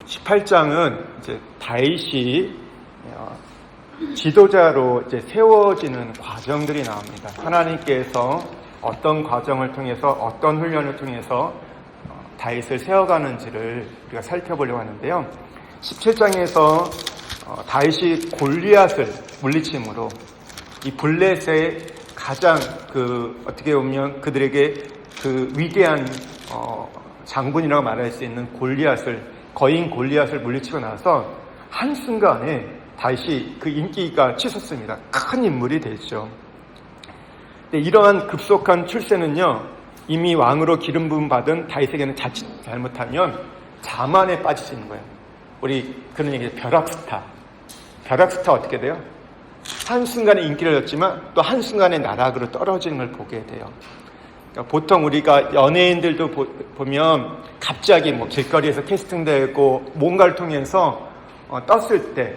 18장은 이제 다윗이 지도자로 이제 세워지는 과정들이 나옵니다. 하나님께서 어떤 과정을 통해서 어떤 훈련을 통해서 다윗을 세워가는지를 우리가 살펴보려고 하는데요. 17장에서 다윗이 골리앗을 물리침으로 이 블레셋의 가장 어떻게 보면 그들에게 위대한 장군이라고 말할 수 있는 거인 골리앗을 물리치고 나서 한순간에 다윗이 그 인기가 치솟습니다. 큰 인물이 되죠. 근데 이러한 급속한 출세는요, 이미 왕으로 기름 부음 받은 다윗에게는 자칫 잘못하면 자만에 빠질 수 있는 거예요. 우리 그런 얘기, 벼락스타 어떻게 돼요? 한순간에 인기를 얻지만 또 한순간에 나락으로 떨어지는 걸 보게 돼요. 그러니까 보통 우리가 연예인들도 보면 갑자기 길거리에서 캐스팅되고 뭔가를 통해서 떴을 때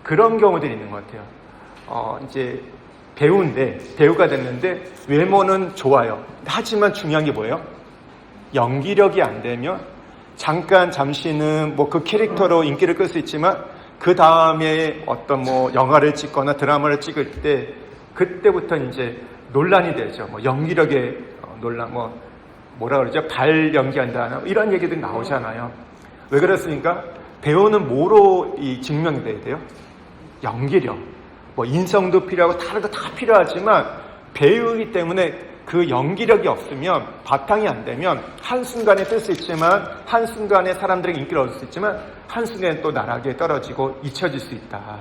그런 경우들이 있는 것 같아요. 이제 배우가 됐는데 외모는 좋아요. 하지만 중요한 게 뭐예요? 연기력이 안 되면 잠시는 그 캐릭터로 인기를 끌 수 있지만 그 다음에 어떤 영화를 찍거나 드라마를 찍을 때 그때부터 이제 논란이 되죠. 연기력의 논란, 뭐라 그러죠? 발 연기한다, 이런 얘기들이 나오잖아요. 왜 그렇습니까? 배우는 뭐로 증명이 돼야 돼요? 연기력. 인성도 필요하고 다른 거 다 필요하지만 배우이기 때문에 그 연기력이 없으면, 바탕이 안 되면 한순간에 뜰 수 있지만, 한순간에 사람들에게 인기를 얻을 수 있지만 한순간에 또 나락에 떨어지고 잊혀질 수 있다.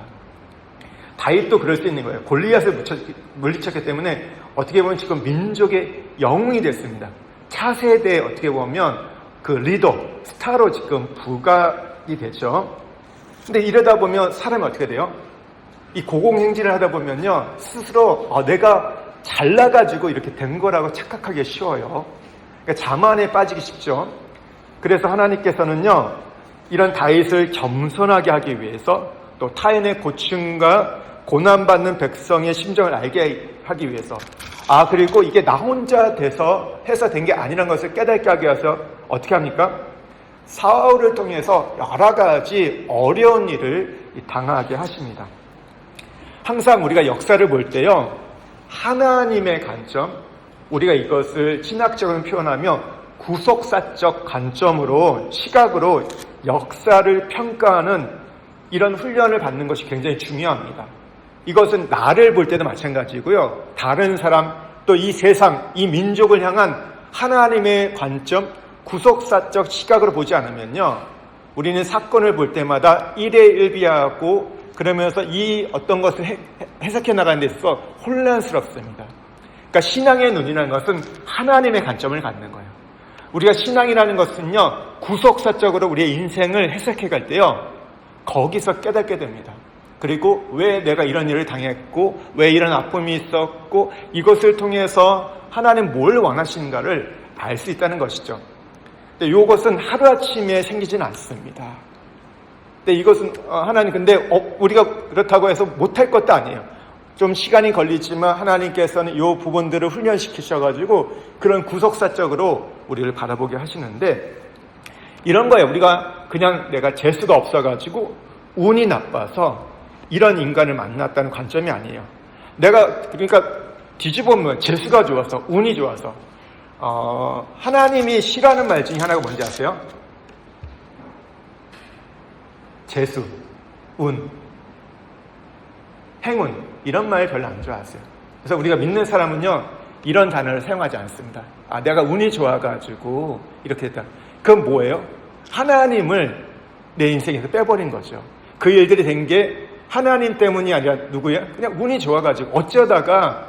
다윗도 그럴 수 있는 거예요. 골리앗을 물리쳤기 때문에 어떻게 보면 지금 민족의 영웅이 됐습니다. 차세대에 어떻게 보면 그 리더, 스타로 지금 부각이 되죠. 근데 이러다 보면 사람이 어떻게 돼요? 이 고공행진을 하다 보면요, 스스로 내가 잘나가지고 이렇게 된 거라고 착각하기 쉬워요. 그러니까 자만에 빠지기 쉽죠. 그래서 하나님께서는요, 이런 다윗을 겸손하게 하기 위해서, 또 타인의 고충과 고난받는 백성의 심정을 알게 하기 위해서, 그리고 이게 나 혼자 해서 된 게 아니라는 것을 깨닫게 하기 위해서 어떻게 합니까? 사울을 통해서 여러 가지 어려운 일을 당하게 하십니다. 항상 우리가 역사를 볼 때요, 하나님의 관점, 우리가 이것을 신학적으로 표현하면 구속사적 관점으로, 시각으로 역사를 평가하는 이런 훈련을 받는 것이 굉장히 중요합니다. 이것은 나를 볼 때도 마찬가지고요, 다른 사람, 또 이 세상, 이 민족을 향한 하나님의 관점, 구속사적 시각으로 보지 않으면요, 우리는 사건을 볼 때마다 일회일비하고 그러면서 이 어떤 것을 해석해 나가는 데 있어서 혼란스럽습니다. 그러니까 신앙의 눈이라는 것은 하나님의 관점을 갖는 거예요. 우리가 신앙이라는 것은요, 구속사적으로 우리의 인생을 해석해 갈 때요, 거기서 깨닫게 됩니다. 그리고 왜 내가 이런 일을 당했고, 왜 이런 아픔이 있었고, 이것을 통해서 하나님 뭘 원하시는가를 알 수 있다는 것이죠. 근데 이것은 하루아침에 생기지는 않습니다. 근데 이것은 근데 우리가 그렇다고 해서 못할 것도 아니에요. 좀 시간이 걸리지만 하나님께서는 이 부분들을 훈련시키셔가지고 그런 구속사적으로 우리를 바라보게 하시는데, 이런 거예요. 우리가 그냥 내가 재수가 없어가지고 운이 나빠서 이런 인간을 만났다는 관점이 아니에요. 그러니까 뒤집어보면 재수가 좋아서, 운이 좋아서, 하나님이 싫어하는 말 중에 하나가 뭔지 아세요? 재수, 운, 행운, 이런 말 별로 안 좋아하세요. 그래서 우리가 믿는 사람은요, 이런 단어를 사용하지 않습니다. 내가 운이 좋아가지고 이렇게 됐다. 그건 뭐예요? 하나님을 내 인생에서 빼버린 거죠. 그 일들이 된 게 하나님 때문이 아니라 누구예요? 그냥 운이 좋아가지고 어쩌다가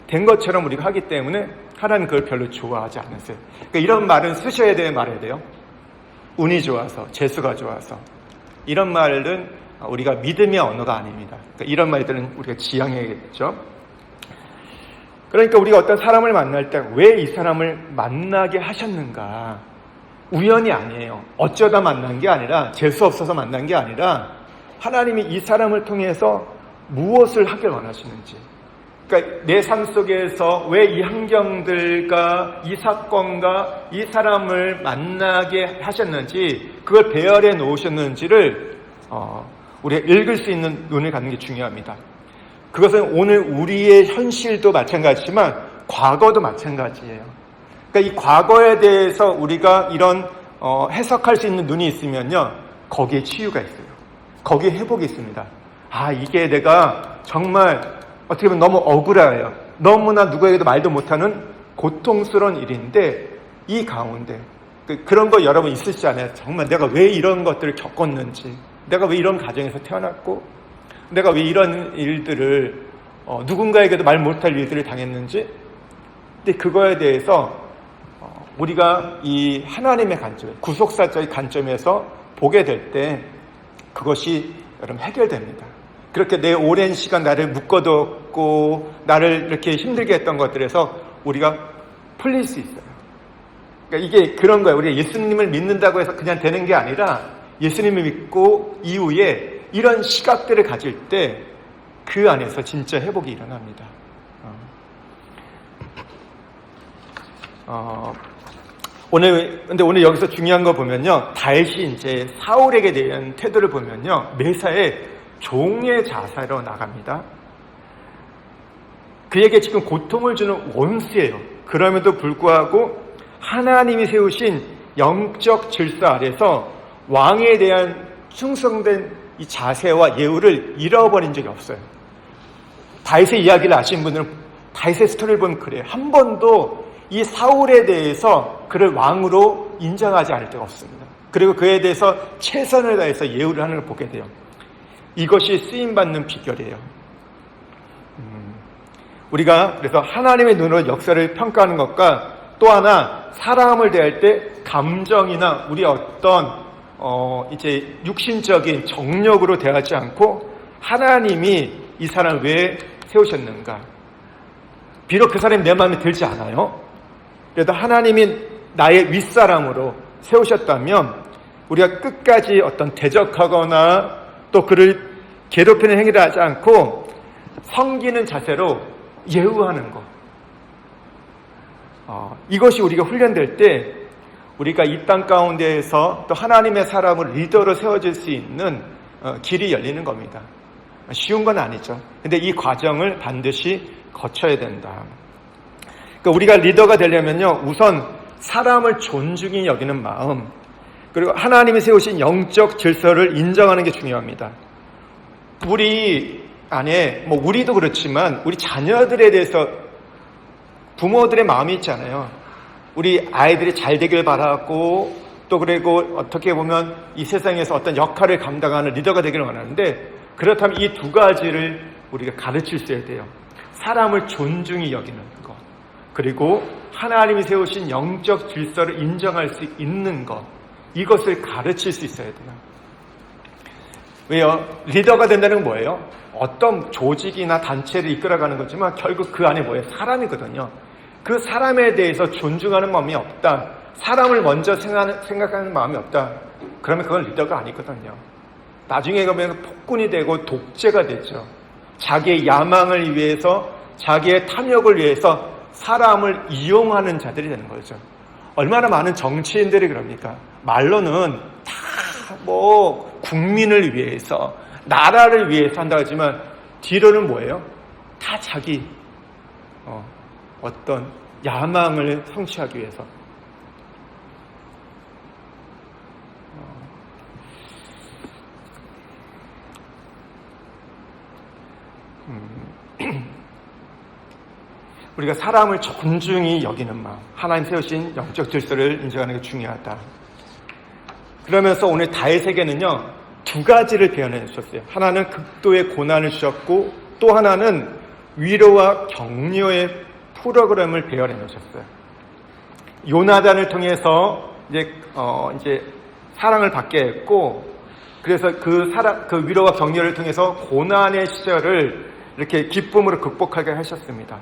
된 것처럼 우리가 하기 때문에 하나님 그걸 별로 좋아하지 않으세요. 그러니까 이런 말은 쓰셔야 돼요, 말해야 돼요? 운이 좋아서, 재수가 좋아서. 이런 말은 우리가 믿음의 언어가 아닙니다. 그러니까 이런 말들은 우리가 지양해야겠죠. 그러니까 우리가 어떤 사람을 만날 때 왜 이 사람을 만나게 하셨는가? 우연이 아니에요. 어쩌다 만난 게 아니라, 재수 없어서 만난 게 아니라 하나님이 이 사람을 통해서 무엇을 하길 원하시는지, 그러니까 내 삶 속에서 왜 이 환경들과 이 사건과 이 사람을 만나게 하셨는지, 그걸 배열해 놓으셨는지를 우리가 읽을 수 있는 눈을 갖는 게 중요합니다. 그것은 오늘 우리의 현실도 마찬가지지만 과거도 마찬가지예요. 그러니까 이 과거에 대해서 우리가 이런 해석할 수 있는 눈이 있으면요, 거기에 치유가 있어요. 거기에 회복이 있습니다. 아, 이게 내가 정말 어떻게 보면 너무 억울해요. 너무나 누구에게도 말도 못하는 고통스러운 일인데, 이 가운데 그런 거 여러분 있으시지 않아요? 정말 내가 왜 이런 것들을 겪었는지, 내가 왜 이런 가정에서 태어났고, 내가 왜 이런 일들을 누군가에게도 말 못할 일들을 당했는지. 근데 그거에 대해서 우리가 이 하나님의 관점, 구속사적인 관점에서 보게 될 때 그것이 여러분 해결됩니다. 그렇게 내 오랜 시간 나를 묶어뒀고 나를 이렇게 힘들게 했던 것들에서 우리가 풀릴 수 있어요. 그러니까 이게 그런 거예요. 우리가 예수님을 믿는다고 해서 그냥 되는 게 아니라, 예수님을 믿고 이후에 이런 시각들을 가질 때 그 안에서 진짜 회복이 일어납니다. 근데 오늘 여기서 중요한 거 보면요, 다윗이 이제 사울에게 대한 태도를 보면요, 매사에 종의 자세로 나갑니다. 그에게 지금 고통을 주는 원수예요. 그럼에도 불구하고 하나님이 세우신 영적 질서 아래서 왕에 대한 충성된 이 자세와 예우를 잃어버린 적이 없어요. 다윗의 이야기를 아시는 분들은 다윗의 스토리를 보면 그래요. 한 번도 이 사울에 대해서 그를 왕으로 인정하지 않을 때가 없습니다. 그리고 그에 대해서 최선을 다해서 예우를 하는 걸 보게 돼요. 이것이 쓰임받는 비결이에요. 우리가 그래서 하나님의 눈으로 역사를 평가하는 것과, 또 하나 사람을 대할 때 감정이나 우리 어떤 이제 육신적인 정력으로 대하지 않고 하나님이 이 사람을 왜 세우셨는가. 비록 그 사람이 내 마음에 들지 않아요. 그래도 하나님이 나의 윗사람으로 세우셨다면 우리가 끝까지 어떤 대적하거나 또 그를 괴롭히는 행위를 하지 않고 섬기는 자세로 예우하는 것. 이것이 우리가 훈련될 때 우리가 이 땅 가운데에서 또 하나님의 사람을 리더로 세워질 수 있는 길이 열리는 겁니다. 쉬운 건 아니죠. 근데 이 과정을 반드시 거쳐야 된다. 그러니까 우리가 리더가 되려면요, 우선 사람을 존중히 여기는 마음, 그리고 하나님이 세우신 영적 질서를 인정하는 게 중요합니다. 우리 안에 우리도 그렇지만 우리 자녀들에 대해서 부모들의 마음이 있잖아요. 우리 아이들이 잘 되길 바라고, 또 그리고 어떻게 보면 이 세상에서 어떤 역할을 감당하는 리더가 되기를 원하는데, 그렇다면 이 두 가지를 우리가 가르칠 수 있어야 돼요. 사람을 존중히 여기는 것, 그리고 하나님이 세우신 영적 질서를 인정할 수 있는 것, 이것을 가르칠 수 있어야 돼요. 왜요? 리더가 된다는 건 뭐예요? 어떤 조직이나 단체를 이끌어가는 거지만 결국 그 안에 뭐예요? 사람이거든요. 그 사람에 대해서 존중하는 마음이 없다, 사람을 먼저 생각하는 마음이 없다, 그러면 그건 리더가 아니거든요. 나중에 가면 폭군이 되고 독재가 되죠. 자기의 야망을 위해서, 자기의 탐욕을 위해서 사람을 이용하는 자들이 되는 거죠. 얼마나 많은 정치인들이 그럽니까? 말로는 다 국민을 위해서, 나라를 위해서 한다고 하지만 뒤로는 뭐예요? 다 자기 어떤 야망을 성취하기 위해서. 우리가 사람을 존중히 여기는 마음, 하나님 세우신 영적 질서를 인정하는 게 중요하다. 그러면서 오늘 다윗에게는요, 두 가지를 배워내 주셨어요. 하나는 극도의 고난을 주셨고, 또 하나는 위로와 격려의 프로그램을 배워내 주셨어요. 요나단을 통해서 이제 사랑을 받게 했고, 그래서 그 위로와 격려를 통해서 고난의 시절을 이렇게 기쁨으로 극복하게 하셨습니다.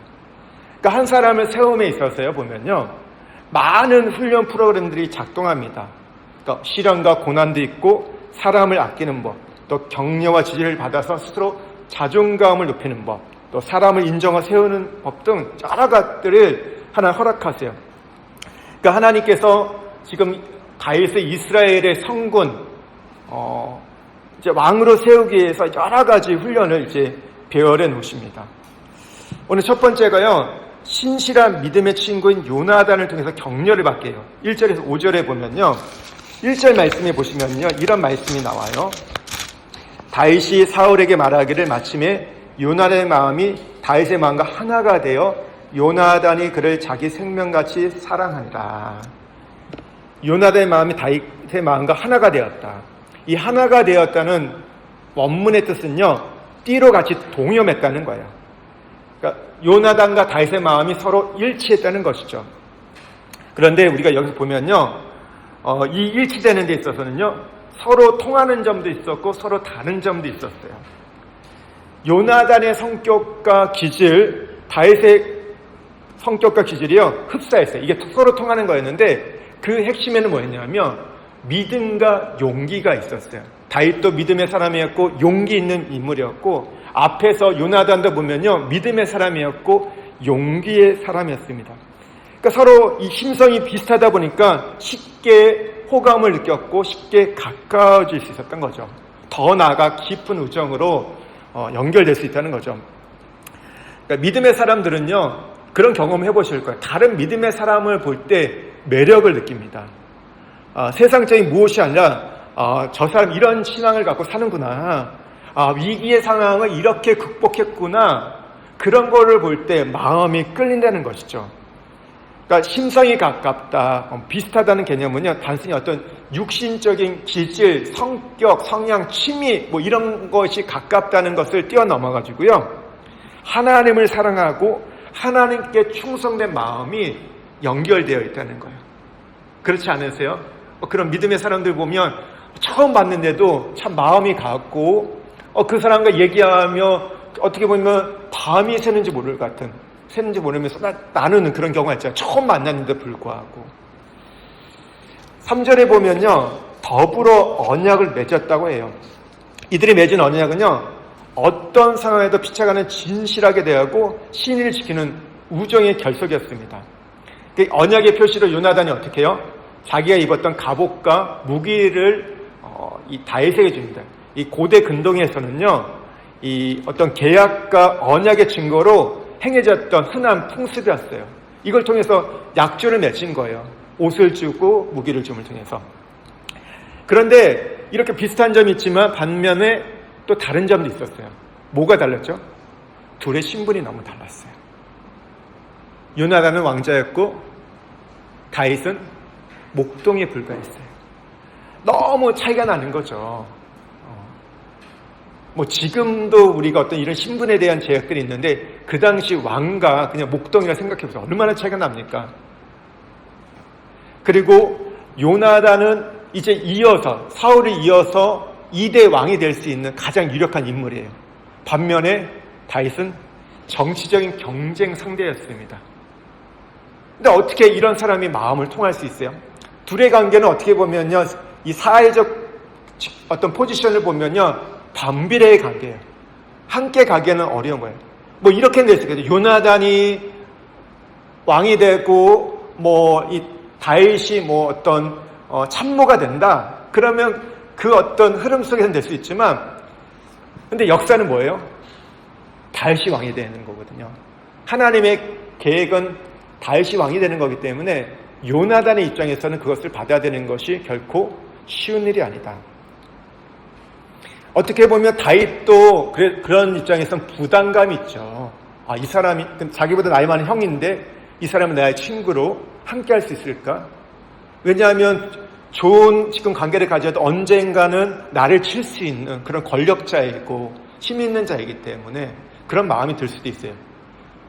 그러니까 한 사람을 세움에 있어서요, 보면요, 많은 훈련 프로그램들이 작동합니다. 그러니까 시련과 고난도 있고, 사람을 아끼는 법, 또 격려와 지지를 받아서 스스로 자존감을 높이는 법, 또 사람을 인정하고 세우는 법 등 여러 가지들을 하나님 허락하세요. 그러니까 하나님께서 지금 다윗의 이스라엘의 성군 이제 왕으로 세우기 위해서 여러 가지 훈련을 이제 배열해 놓으십니다. 오늘 첫 번째가요, 신실한 믿음의 친구인 요나단을 통해서 격려를 받게 해요. 1절에서 5절에 보면요, 1절 말씀에 보시면요, 이런 말씀이 나와요. 다윗이 사울에게 말하기를 마침에 요나단의 마음이 다윗의 마음과 하나가 되어 요나단이 그를 자기 생명같이 사랑하니라. 요나단의 마음이 다윗의 마음과 하나가 되었다. 이 하나가 되었다는 원문의 뜻은요, 띠로 같이 동염했다는 거예요. 그러니까 요나단과 다윗의 마음이 서로 일치했다는 것이죠. 그런데 우리가 여기서 보면요, 이 일치되는 데 있어서는요, 서로 통하는 점도 있었고 서로 다른 점도 있었어요. 요나단의 성격과 기질, 다윗의 성격과 기질이요, 흡사했어요. 이게 서로 통하는 거였는데 그 핵심에는 뭐였냐면 믿음과 용기가 있었어요. 다윗도 믿음의 사람이었고 용기 있는 인물이었고, 앞에서 요나단도 보면요, 믿음의 사람이었고 용기의 사람이었습니다. 그러니까 서로 이 심성이 비슷하다 보니까 쉽게 호감을 느꼈고 쉽게 가까워질 수 있었던 거죠. 더 나아가 깊은 우정으로 연결될 수 있다는 거죠. 그러니까 믿음의 사람들은요, 그런 경험을 해보실 거예요. 다른 믿음의 사람을 볼 때 매력을 느낍니다. 세상적인 무엇이 아니라 저 사람 이런 신앙을 갖고 사는구나, 위기의 상황을 이렇게 극복했구나, 그런 거를 볼 때 마음이 끌린다는 것이죠. 그러니까 심성이 가깝다, 비슷하다는 개념은요, 단순히 어떤 육신적인 기질, 성격, 성향, 취미 뭐 이런 것이 가깝다는 것을 뛰어넘어가지고요, 하나님을 사랑하고 하나님께 충성된 마음이 연결되어 있다는 거예요. 그렇지 않으세요? 그런 믿음의 사람들 보면 처음 봤는데도 참 마음이 같고, 그 사람과 얘기하며 어떻게 보면 밤이 새는지 모를 것 같은, 새는지 모르면서 나누는 그런 경우가 있잖아요. 처음 만났는데 불구하고. 3절에 보면요, 더불어 언약을 맺었다고 해요. 이들이 맺은 언약은요, 어떤 상황에도 피차가는 진실하게 대하고 신의를 지키는 우정의 결속이었습니다. 언약의 표시로 요나단이 어떻게 해요? 자기가 입었던 갑옷과 무기를 이 다윗에게 줍니다. 이 고대 근동에서는요, 이 어떤 계약과 언약의 증거로 행해졌던 흔한 풍습이었어요. 이걸 통해서 약조를 맺은 거예요. 옷을 주고 무기를 줌을 통해서. 그런데 이렇게 비슷한 점이 있지만 반면에 또 다른 점도 있었어요. 뭐가 달랐죠? 둘의 신분이 너무 달랐어요. 요나단은 왕자였고 다윗은 목동에 불과했어요. 너무 차이가 나는 거죠. 뭐 지금도 우리가 어떤 이런 신분에 대한 제약들이 있는데 그 당시 왕과 그냥 목동이라 생각해보세요. 얼마나 차이가 납니까? 그리고 요나단은 이제 이어서 사울을 이어서 2대 왕이 될 수 있는 가장 유력한 인물이에요. 반면에 다윗은 정치적인 경쟁 상대였습니다. 근데 어떻게 이런 사람이 마음을 통할 수 있어요? 둘의 관계는 어떻게 보면요, 이 사회적 어떤 포지션을 보면요, 반비례의 관계예요. 함께 가기에는 어려운 거예요. 뭐 이렇게 될 수 있겠죠. 요나단이 왕이 되고 이 다윗이 어떤 참모가 된다. 그러면 그 어떤 흐름 속에서는 될 수 있지만, 근데 역사는 뭐예요? 다윗이 왕이 되는 거거든요. 하나님의 계획은 다윗이 왕이 되는 거기 때문에 요나단의 입장에서는 그것을 받아들이는 것이 결코 쉬운 일이 아니다. 어떻게 보면 다윗도 그런 입장에서는 부담감이 있죠. 이 사람이 자기보다 나이 많은 형인데 이 사람은 나의 친구로 함께 할 수 있을까? 왜냐하면 좋은 지금 관계를 가져도 언젠가는 나를 칠 수 있는 그런 권력자이고 힘 있는 자이기 때문에 그런 마음이 들 수도 있어요.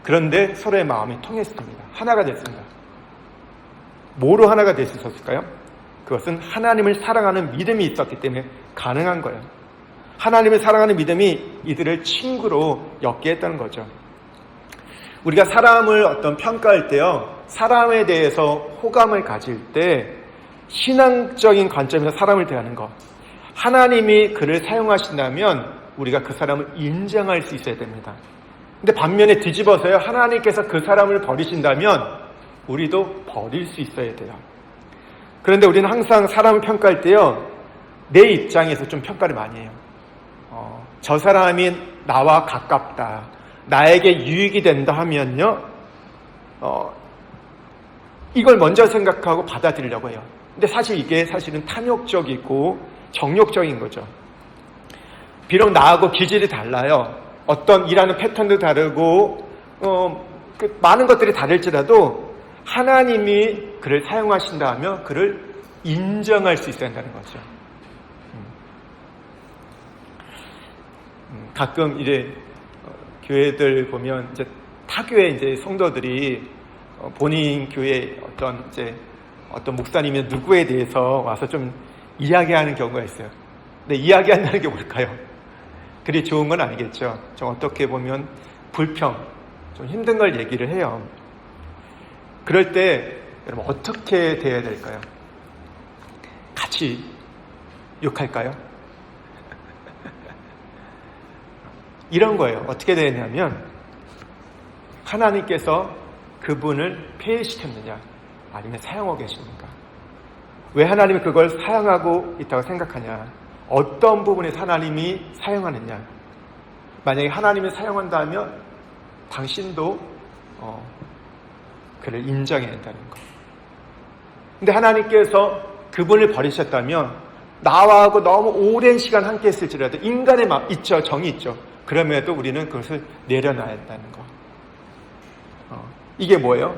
그런데 서로의 마음이 통했습니다. 하나가 됐습니다. 뭐로 하나가 될 수 있었을까요? 그것은 하나님을 사랑하는 믿음이 있었기 때문에 가능한 거예요. 하나님을 사랑하는 믿음이 이들을 친구로 엮게 했다는 거죠. 우리가 사람을 어떤 평가할 때요, 사람에 대해서 호감을 가질 때 신앙적인 관점에서 사람을 대하는 것, 하나님이 그를 사용하신다면 우리가 그 사람을 인정할 수 있어야 됩니다. 근데 반면에 뒤집어서요, 하나님께서 그 사람을 버리신다면 우리도 버릴 수 있어야 돼요. 그런데 우리는 항상 사람을 평가할 때요, 내 입장에서 좀 평가를 많이 해요. 저 사람이 나와 가깝다, 나에게 유익이 된다 하면요, 이걸 먼저 생각하고 받아들이려고 해요. 근데 사실 이게 사실은 탐욕적이고 정욕적인 거죠. 비록 나하고 기질이 달라요. 어떤 일하는 패턴도 다르고 많은 것들이 다를지라도 하나님이 그를 사용하신다 하면 그를 인정할 수 있어야 한다는 거죠. 가끔 이제 교회들 보면 이제 타교회 이제 성도들이 본인 교회 어떤 목사님이 누구에 대해서 와서 좀 이야기하는 경우가 있어요. 근데 이야기한다는 게 뭘까요? 그리 좋은 건 아니겠죠. 좀 어떻게 보면 불평, 좀 힘든 걸 얘기를 해요. 그럴 때 여러분 어떻게 대해야 될까요? 같이 욕할까요? 이런 거예요. 어떻게 되냐면 하나님께서 그분을 폐해시켰느냐 아니면 사용하고 계십니까? 왜 하나님이 그걸 사용하고 있다고 생각하냐? 어떤 부분에서 하나님이 사용하느냐? 만약에 하나님이 사용한다면 당신도 그를 인정해야 한다는 거. 근데 하나님께서 그분을 버리셨다면 나와하고 너무 오랜 시간 함께 했을지라도 인간의 마음 있죠. 정이 있죠. 그럼에도 우리는 그것을 내려놔야 한다는 거. 이게 뭐예요?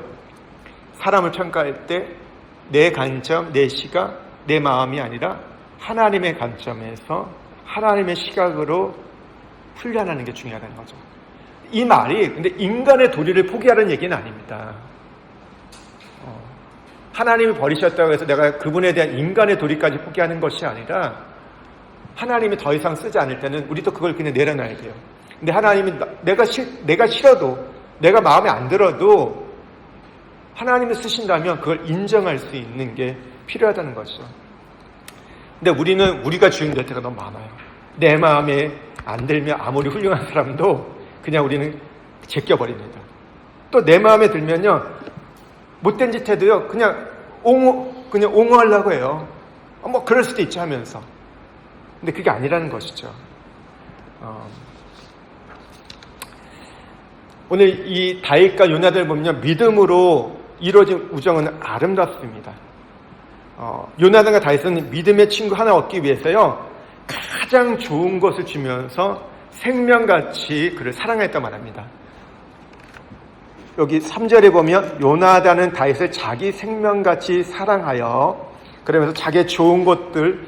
사람을 평가할 때 내 관점, 내 시각, 내 마음이 아니라 하나님의 관점에서 하나님의 시각으로 훈련하는 게 중요하다는 거죠. 이 말이 근데 인간의 도리를 포기하라는 얘기는 아닙니다. 하나님이 버리셨다고 해서 내가 그분에 대한 인간의 도리까지 포기하는 것이 아니라 하나님이 더 이상 쓰지 않을 때는 우리도 그걸 그냥 내려놔야 돼요. 근데 하나님이 내가 싫어도 내가 마음에 안 들어도 하나님이 쓰신다면 그걸 인정할 수 있는 게 필요하다는 거죠. 근데 우리가 주인 될 때가 너무 많아요. 내 마음에 안 들면 아무리 훌륭한 사람도 그냥 우리는 제껴버립니다. 또 내 마음에 들면요, 못된 짓 해도요, 그냥 옹호하려고 해요. 뭐 그럴 수도 있지 하면서. 근데 그게 아니라는 것이죠. 오늘 이 다윗과 요나단을 보면 믿음으로 이루어진 우정은 아름답습니다. 요나단과 다윗은 믿음의 친구 하나 얻기 위해서요, 가장 좋은 것을 주면서 생명같이 그를 사랑했단 말합니다. 여기 3절에 보면 요나단은 다윗을 자기 생명같이 사랑하여, 그러면서 자기의 좋은 것들,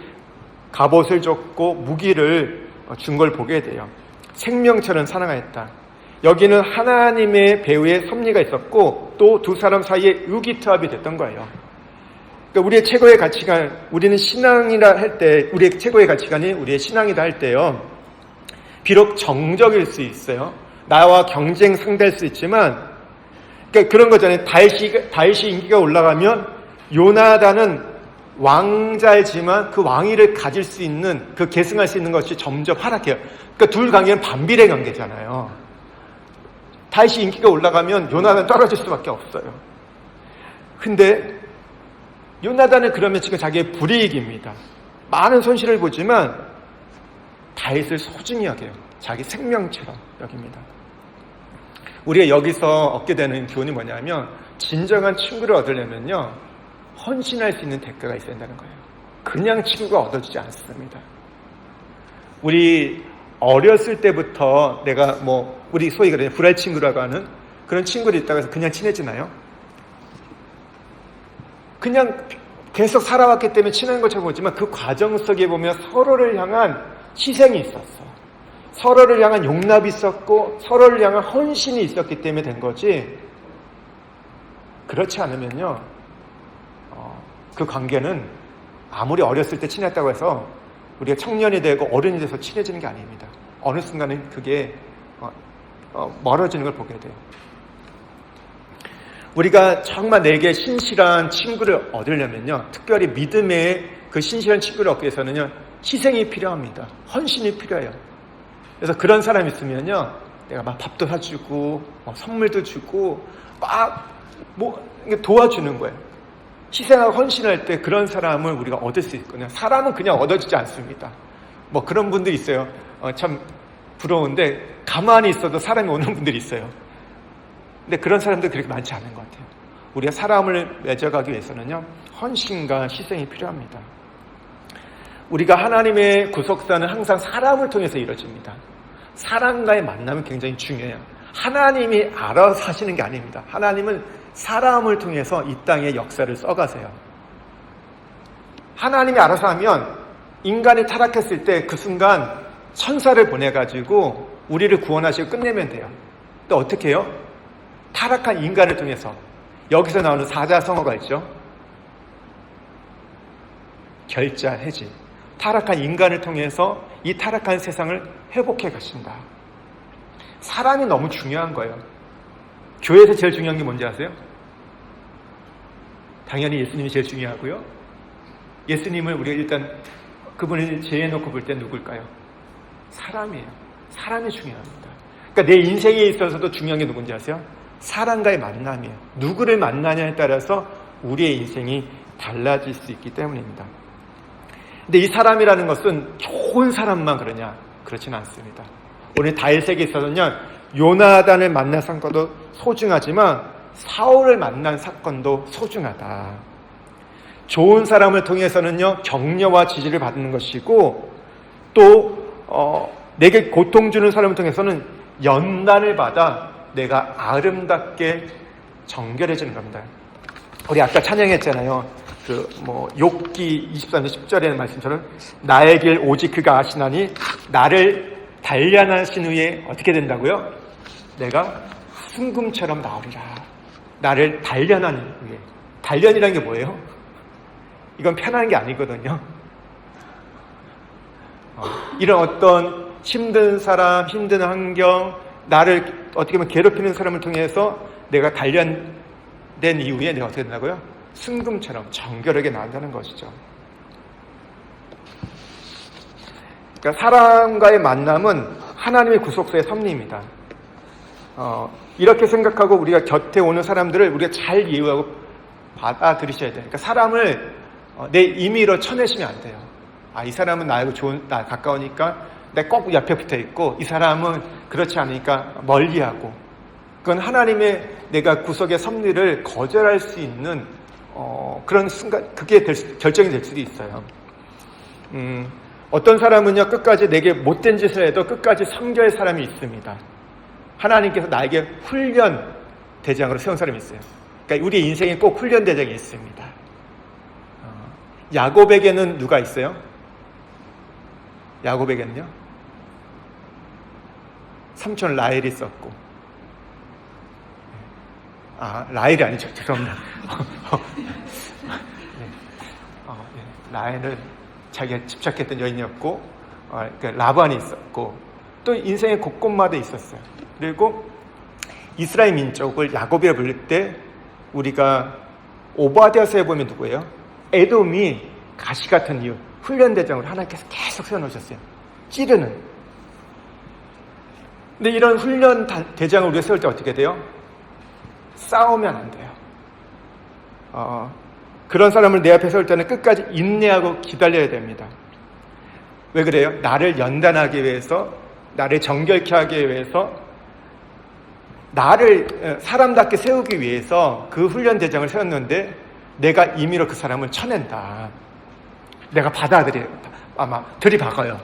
갑옷을 줬고 무기를 준 걸 보게 돼요. 생명처럼 사랑하였다. 여기는 하나님의 배후에 섭리가 있었고 또 두 사람 사이에 의기투합이 됐던 거예요. 그러니까 우리의 최고의 가치관, 우리는 신앙이라 할 때, 우리의 최고의 가치관이 우리의 신앙이다 할 때요, 비록 정적일 수 있어요. 나와 경쟁 상대할 수 있지만, 그러니까 그런 거잖아요. 다윗이 인기가 올라가면 요나단은 왕자이지만 그 왕위를 가질 수 있는, 그 계승할 수 있는 것이 점점 하락해요. 그러니까 둘 관계는 반비례 관계잖아요. 다윗이 인기가 올라가면 요나단은 떨어질 수밖에 없어요. 근데 요나단은 그러면 지금 자기의 불이익입니다. 많은 손실을 보지만 다윗을 소중히 여겨요. 자기 생명처럼 여깁니다. 우리가 여기서 얻게 되는 교훈이 뭐냐면, 진정한 친구를 얻으려면요, 헌신할 수 있는 대가가 있어야 한다는 거예요. 그냥 친구가 얻어지지 않습니다. 우리 어렸을 때부터 내가 우리 소위 그래요, 불알 친구라고 하는 그런 친구들이 있다고 해서 그냥 친해지나요? 그냥 계속 살아왔기 때문에 친한 것처럼 보지만 그 과정 속에 보면 서로를 향한 희생이 있었어. 서로를 향한 용납이 있었고 서로를 향한 헌신이 있었기 때문에 된 거지, 그렇지 않으면요, 그 관계는 아무리 어렸을 때 친했다고 해서 우리가 청년이 되고 어른이 돼서 친해지는 게 아닙니다. 어느 순간은 그게 멀어지는 걸 보게 돼요. 우리가 정말 내게 신실한 친구를 얻으려면요, 특별히 믿음의 그 신실한 친구를 얻기 위해서는요, 희생이 필요합니다. 헌신이 필요해요. 그래서 그런 사람이 있으면요, 내가 막 밥도 사주고 선물도 주고 막 도와주는 거예요. 희생하고 헌신할 때 그런 사람을 우리가 얻을 수 있거든요. 사람은 그냥 얻어지지 않습니다. 그런 분들이 있어요. 참 부러운데 가만히 있어도 사람이 오는 분들이 있어요. 근데 그런 사람들 그렇게 많지 않은 것 같아요. 우리가 사람을 맺어가기 위해서는요, 헌신과 희생이 필요합니다. 우리가 하나님의 구속사는 항상 사람을 통해서 이루어집니다. 사람과의 만남은 굉장히 중요해요. 하나님이 알아서 하시는 게 아닙니다. 하나님은 사람을 통해서 이 땅의 역사를 써가세요. 하나님이 알아서 하면 인간이 타락했을 때 그 순간 천사를 보내가지고 우리를 구원하시고 끝내면 돼요. 또 어떻게 해요? 타락한 인간을 통해서. 여기서 나오는 사자성어가 있죠. 결자, 해지. 타락한 인간을 통해서 이 타락한 세상을 회복해 가신다. 사람이 너무 중요한 거예요. 교회에서 제일 중요한 게 뭔지 아세요? 당연히 예수님이 제일 중요하고요. 예수님을 우리가 일단 그분을 제해놓고 볼 때 누굴까요? 사람이에요. 사람이 중요합니다. 그러니까 내 인생에 있어서도 중요한 게 누군지 아세요? 사람과의 만남이에요. 누구를 만나냐에 따라서 우리의 인생이 달라질 수 있기 때문입니다. 근데 이 사람이라는 것은 좋은 사람만 그러냐? 그렇지는 않습니다. 오늘 다윗에게 있어서는요, 요나단을 만난 사건도 소중하지만 사울을 만난 사건도 소중하다. 좋은 사람을 통해서는요, 격려와 지지를 받는 것이고, 또 내게 고통 주는 사람을 통해서는 연단을 받아 내가 아름답게 정결해지는 겁니다. 우리 아까 찬양했잖아요. 욥기 23장 10절에는 말씀처럼 나의 길 오직 그가 아시나니 나를 단련하신 후에 어떻게 된다고요? 내가 순금처럼 나오리라. 나를 단련하는 후에. 단련이라는 게 뭐예요? 이건 편한 게 아니거든요. 이런 어떤 힘든 사람, 힘든 환경, 나를 어떻게 보면 괴롭히는 사람을 통해서 내가 단련된 이후에 내가 어떻게 된다고요? 순금처럼 정결하게 나온다는 것이죠. 그러니까 사람과의 만남은 하나님의 구속사의 섭리입니다. 이렇게 생각하고 우리가 곁에 오는 사람들을 우리가 잘 이해하고 받아들이셔야 돼요. 그러니까 사람을 내 임의로 쳐내시면 안 돼요. 이 사람은 나하고 나 가까우니까 내가 꼭 옆에 붙어 있고, 이 사람은 그렇지 않으니까 멀리하고. 그건 하나님의 내가 구속의 섭리를 거절할 수 있는 그런 순간, 그게 결정이 될 수도 있어요. 어떤 사람은요, 끝까지 내게 못된 짓을 해도 끝까지 섬겨야 할 사람이 있습니다. 하나님께서 나에게 훈련 대장으로 세운 사람이 있어요. 그러니까 우리 인생에 꼭 훈련 대장이 있습니다. 야곱에게는 누가 있어요? 야곱에게는요? 삼촌 라헬이 있었고. 라헬이 아니죠. 죄송합니다. 라헬은 자기가 집착했던 여인이었고, 그러니까 라반이 있었고, 또 인생의 곳곳마다 있었어요. 그리고 이스라엘 민족을 야곱이라 부를 때 우리가 오바댜서에 보면 누구예요? 에돔이 가시 같은 이유, 훈련대장으로 하나님께서 계속 세워놓으셨어요. 찌르는. 근데 이런 훈련 대장을 우리가 세울 때 어떻게 돼요? 싸우면 안 돼요. 그런 사람을 내 앞에 세울 때는 끝까지 인내하고 기다려야 됩니다. 왜 그래요? 나를 연단하기 위해서, 나를 정결케 하기 위해서, 나를 사람답게 세우기 위해서 그 훈련 대장을 세웠는데 내가 임의로 그 사람을 쳐낸다. 내가 아마 들이박아요.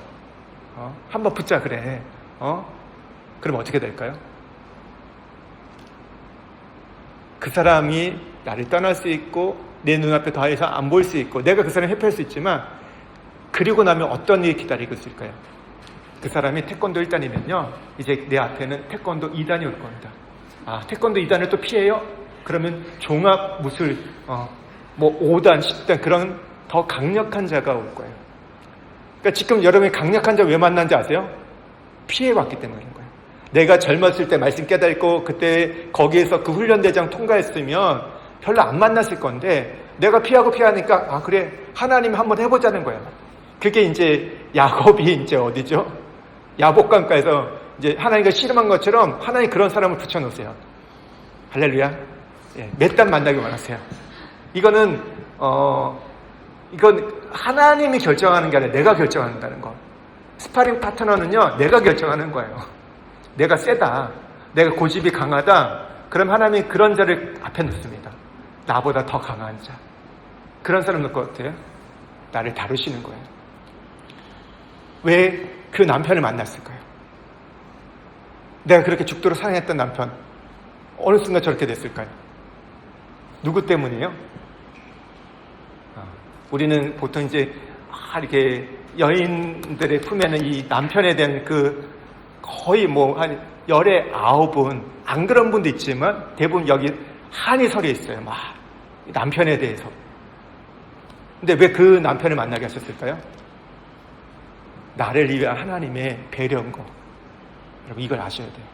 한번 붙자 그래. 그럼 어떻게 될까요? 그 사람이 나를 떠날 수 있고 내 눈앞에 더 이상 안 보일 수 있고 내가 그 사람을 회피할 수 있지만, 그리고 나면 어떤 일이 기다리고 있을까요? 그 사람이 태권도 1단이면요 이제 내 앞에는 태권도 2단이 올 겁니다. 태권도 2단을 또 피해요? 그러면 종합 무술 5단, 10단 그런 더 강력한 자가 올 거예요. 그러니까 지금 여러분이 강력한 자 왜 만난지 아세요? 피해왔기 때문인 거예요. 내가 젊었을 때 말씀 깨닫고 그때 거기에서 그 훈련대장 통과했으면 별로 안 만났을 건데 내가 피하니까 그래 하나님 한번 해보자는 거예요. 그게 이제 야곱이 이제 어디죠? 야복강가에서 이제 하나님과 씨름한 것처럼 하나님 그런 사람을 붙여놓으세요. 할렐루야. 예, 몇 단 만나기 원하세요. 이건 하나님이 결정하는 게 아니라 내가 결정한다는 거. 스파링 파트너는요, 내가 결정하는 거예요. 내가 세다, 내가 고집이 강하다, 그럼 하나님이 그런 자를 앞에 놓습니다. 나보다 더 강한 자. 그런 사람 놓을 것 같아요. 나를 다루시는 거예요. 왜 그 남편을 만났을까요? 내가 그렇게 죽도록 사랑했던 남편, 어느 순간 저렇게 됐을까요? 누구 때문이에요? 우리는 보통 이제 이렇게 여인들의 품에는 이 남편에 대한 거의 한 열의 9은 안 그런 분도 있지만 대부분 여기 한이 서려 있어요. 막 남편에 대해서. 근데 왜 그 남편을 만나게 하셨을까요? 나를 위한 하나님의 배려인 거. 여러분 이걸 아셔야 돼요.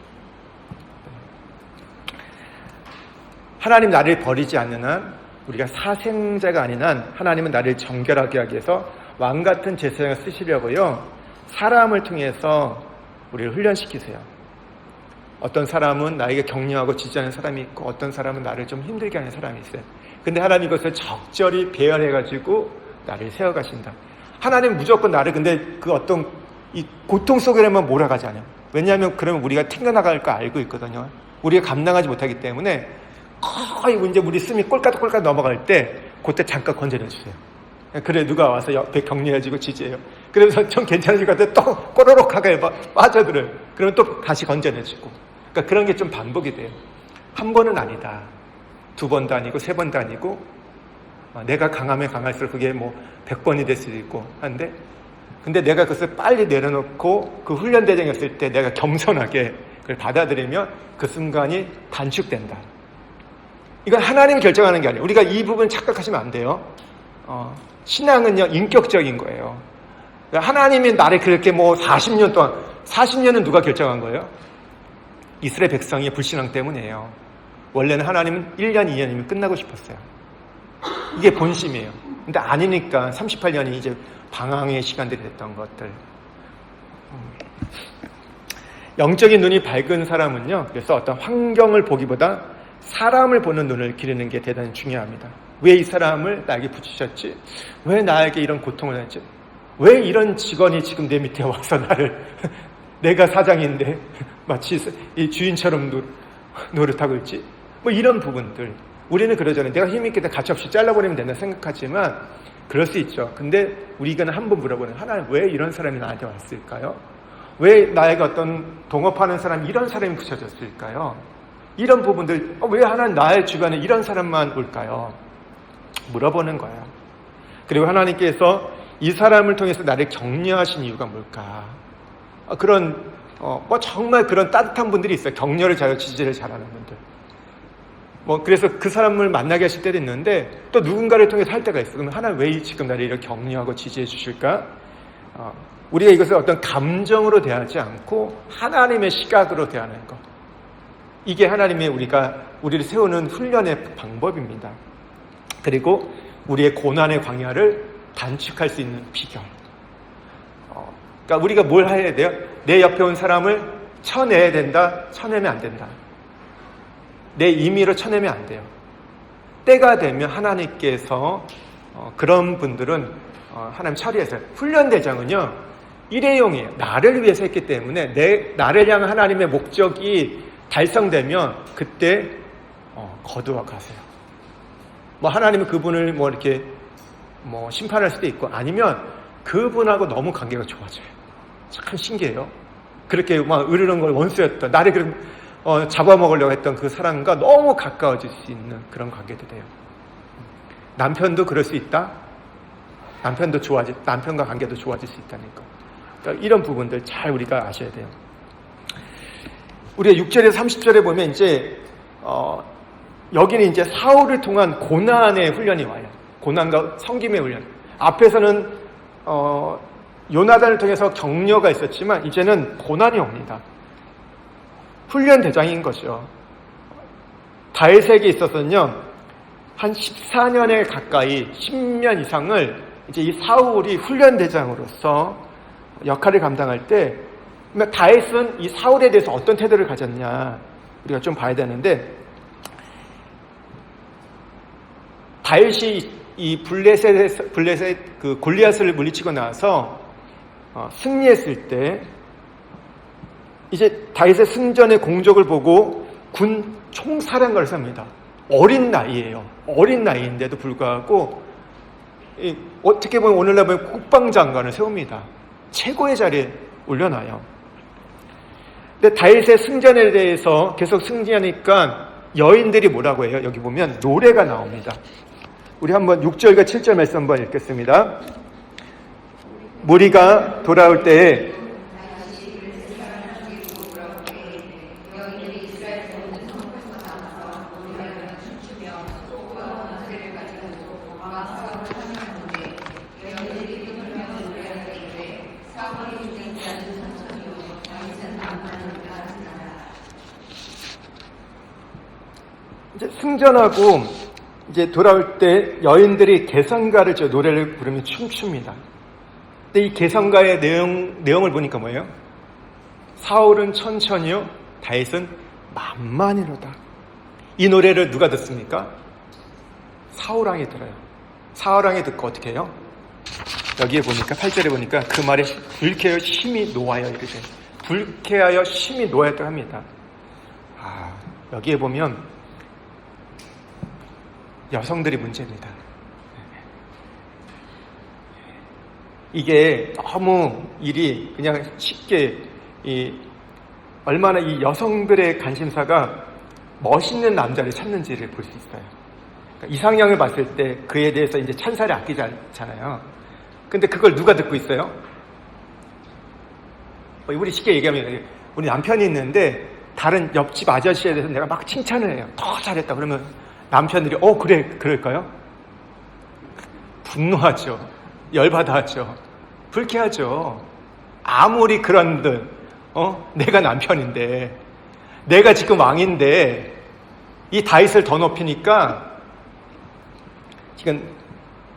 하나님 나를 버리지 않는 한, 우리가 사생자가 아닌 한 하나님은 나를 정결하게 하기 위해서 왕같은 제사장을 쓰시려고요, 사람을 통해서 우리를 훈련시키세요. 어떤 사람은 나에게 격려하고 지지하는 사람이 있고, 어떤 사람은 나를 좀 힘들게 하는 사람이 있어요. 근데 하나님 이것을 적절히 배열해가지고 나를 세워가신다. 하나님 무조건 나를, 근데 이 고통 속에만 몰아가지 않아요. 왜냐하면 그러면 우리가 튕겨나갈 거 알고 있거든요. 우리가 감당하지 못하기 때문에 거의 이제 우리 숨이 꼴까닥 넘어갈 때 그때 잠깐 건져내주세요. 그래, 누가 와서 옆에 격려해주고 지지해요. 그래서 좀 괜찮으실 것 같아요. 또 꼬로록하게 빠져들어요. 그러면 또 다시 건져내주고. 그러니까 그런 게 좀 반복이 돼요. 한 번은 아니다. 2번도 아니고 3번도 아니고, 내가 강하면 강할수록 그게 100번이 될 수도 있고 한데, 근데 내가 그것을 빨리 내려놓고 그 훈련대장이었을 때 내가 겸손하게 그걸 받아들이면 그 순간이 단축된다. 이건 하나님이 결정하는 게 아니에요. 우리가 이 부분 착각하시면 안 돼요. 신앙은요, 인격적인 거예요. 하나님이 나를 그렇게 40년 동안, 40년은 누가 결정한 거예요? 이스라엘 백성의 불신앙 때문이에요. 원래는 하나님은 1년, 2년이면 끝나고 싶었어요. 이게 본심이에요. 근데 아니니까 38년이 이제 방황의 시간들이 됐던 것들. 영적인 눈이 밝은 사람은요, 그래서 어떤 환경을 보기보다 사람을 보는 눈을 기르는 게 대단히 중요합니다. 왜 이 사람을 나에게 붙이셨지? 왜 나에게 이런 고통을 했지? 왜 이런 직원이 지금 내 밑에 와서 나를, 내가 사장인데 마치 이 주인처럼 노릇하고 있지? 이런 부분들. 우리는 그러잖아요. 내가 힘있게 가차없이 잘라버리면 된다 생각하지만 그럴 수 있죠. 근데 우리가 한번 물어보는, 하나님 왜 이런 사람이 나한테 왔을까요? 왜 나에게 어떤 동업하는 사람이 이런 사람이 붙여졌을까요? 이런 부분들, 왜 하나님 나의 주변에 이런 사람만 올까요? 물어보는 거예요. 그리고 하나님께서 이 사람을 통해서 나를 격려하신 이유가 뭘까? 그런 정말 그런 따뜻한 분들이 있어요. 격려를 잘하고 지지를 잘하는 분들. 그래서 그 사람을 만나게 하실 때도 있는데, 또 누군가를 통해서 할 때가 있어요. 그럼 하나님 왜 지금 나를 이렇게 격려하고 지지해 주실까? 우리가 이것을 어떤 감정으로 대하지 않고 하나님의 시각으로 대하는 것. 이게 하나님의 우리를 세우는 훈련의 방법입니다. 그리고 우리의 고난의 광야를 단축할 수 있는 비결. 그러니까 우리가 뭘 해야 돼요? 내 옆에 온 사람을 쳐내야 된다, 쳐내면 안 된다. 내 임의로 쳐내면 안 돼요. 때가 되면 하나님께서 그런 분들은 하나님 처리해서, 훈련대장은요 일회용이에요. 나를 위해서 했기 때문에 나를 향한 하나님의 목적이 달성되면 그때 거두어 가세요. 하나님은 그분을 이렇게 심판할 수도 있고, 아니면 그분하고 너무 관계가 좋아져요. 참 신기해요. 그렇게 으르는 걸 원수였던, 나를 잡아먹으려고 했던 그 사람과 너무 가까워질 수 있는 그런 관계도 돼요. 남편도 그럴 수 있다. 남편과 관계도 좋아질 수 있다니까. 그러니까 이런 부분들 잘 우리가 아셔야 돼요. 우리가 6절에서 30절에 보면 이제 여기는 이제 사울을 통한 고난의 훈련이 와요. 고난과 섬김의 훈련. 앞에서는 요나단을 통해서 격려가 있었지만 이제는 고난이 옵니다. 훈련 대장인 거죠. 다윗에게 있어서는요, 한 14년에 가까이 10년 이상을 이제 이 사울이 훈련 대장으로서 역할을 감당할 때 그러면 다윗은 이 사울에 대해서 어떤 태도를 가졌냐 우리가 좀 봐야 되는데, 다윗이 이 블레셋 그 골리앗을 물리치고 나서 승리했을 때 이제 다윗의 승전의 공적을 보고 군 총사령관을 섭니다. 어린 나이예요. 어린 나이인데도 불구하고 어떻게 보면 오늘날 보면 국방장관을 세웁니다. 최고의 자리에 올려놔요. 근데 다윗의 승전에 대해서 계속 승진하니까 여인들이 뭐라고 해요? 여기 보면 노래가 나옵니다. 우리 한번 6절과 7절 말씀 한번 읽겠습니다. 무리가 돌아올 때에 이제 승전하고 이제 돌아올 때 여인들이 개성가를 노래를 부르며 춤춥니다. 근데 이 개성가의 내용을 보니까 뭐예요? 사울은 천천히요, 다윗은 만만히로다. 이 노래를 누가 듣습니까? 사울왕이 들어요. 사울왕이 듣고 어떻게 해요? 여기에 보니까 8절에 보니까 그 말에 불쾌하여 심히 노하여 이렇게 불쾌하여 심히 노하였다고 합니다. 여기에 보면 여성들이 문제입니다. 이게 너무 일이 그냥 쉽게 얼마나 이 여성들의 관심사가 멋있는 남자를 찾는지를 볼 수 있어요. 그러니까 이상형을 봤을 때 그에 대해서 이제 찬사를 아끼지 않잖아요. 근데 그걸 누가 듣고 있어요? 우리 쉽게 얘기하면 우리 남편이 있는데 다른 옆집 아저씨에 대해서 내가 막 칭찬을 해요. 더 잘했다 그러면 남편들이 그래 그럴까요? 분노하죠. 열받아하죠. 불쾌하죠. 아무리 그런듯 내가 남편인데 내가 지금 왕인데 이 다윗을 더 높이니까 지금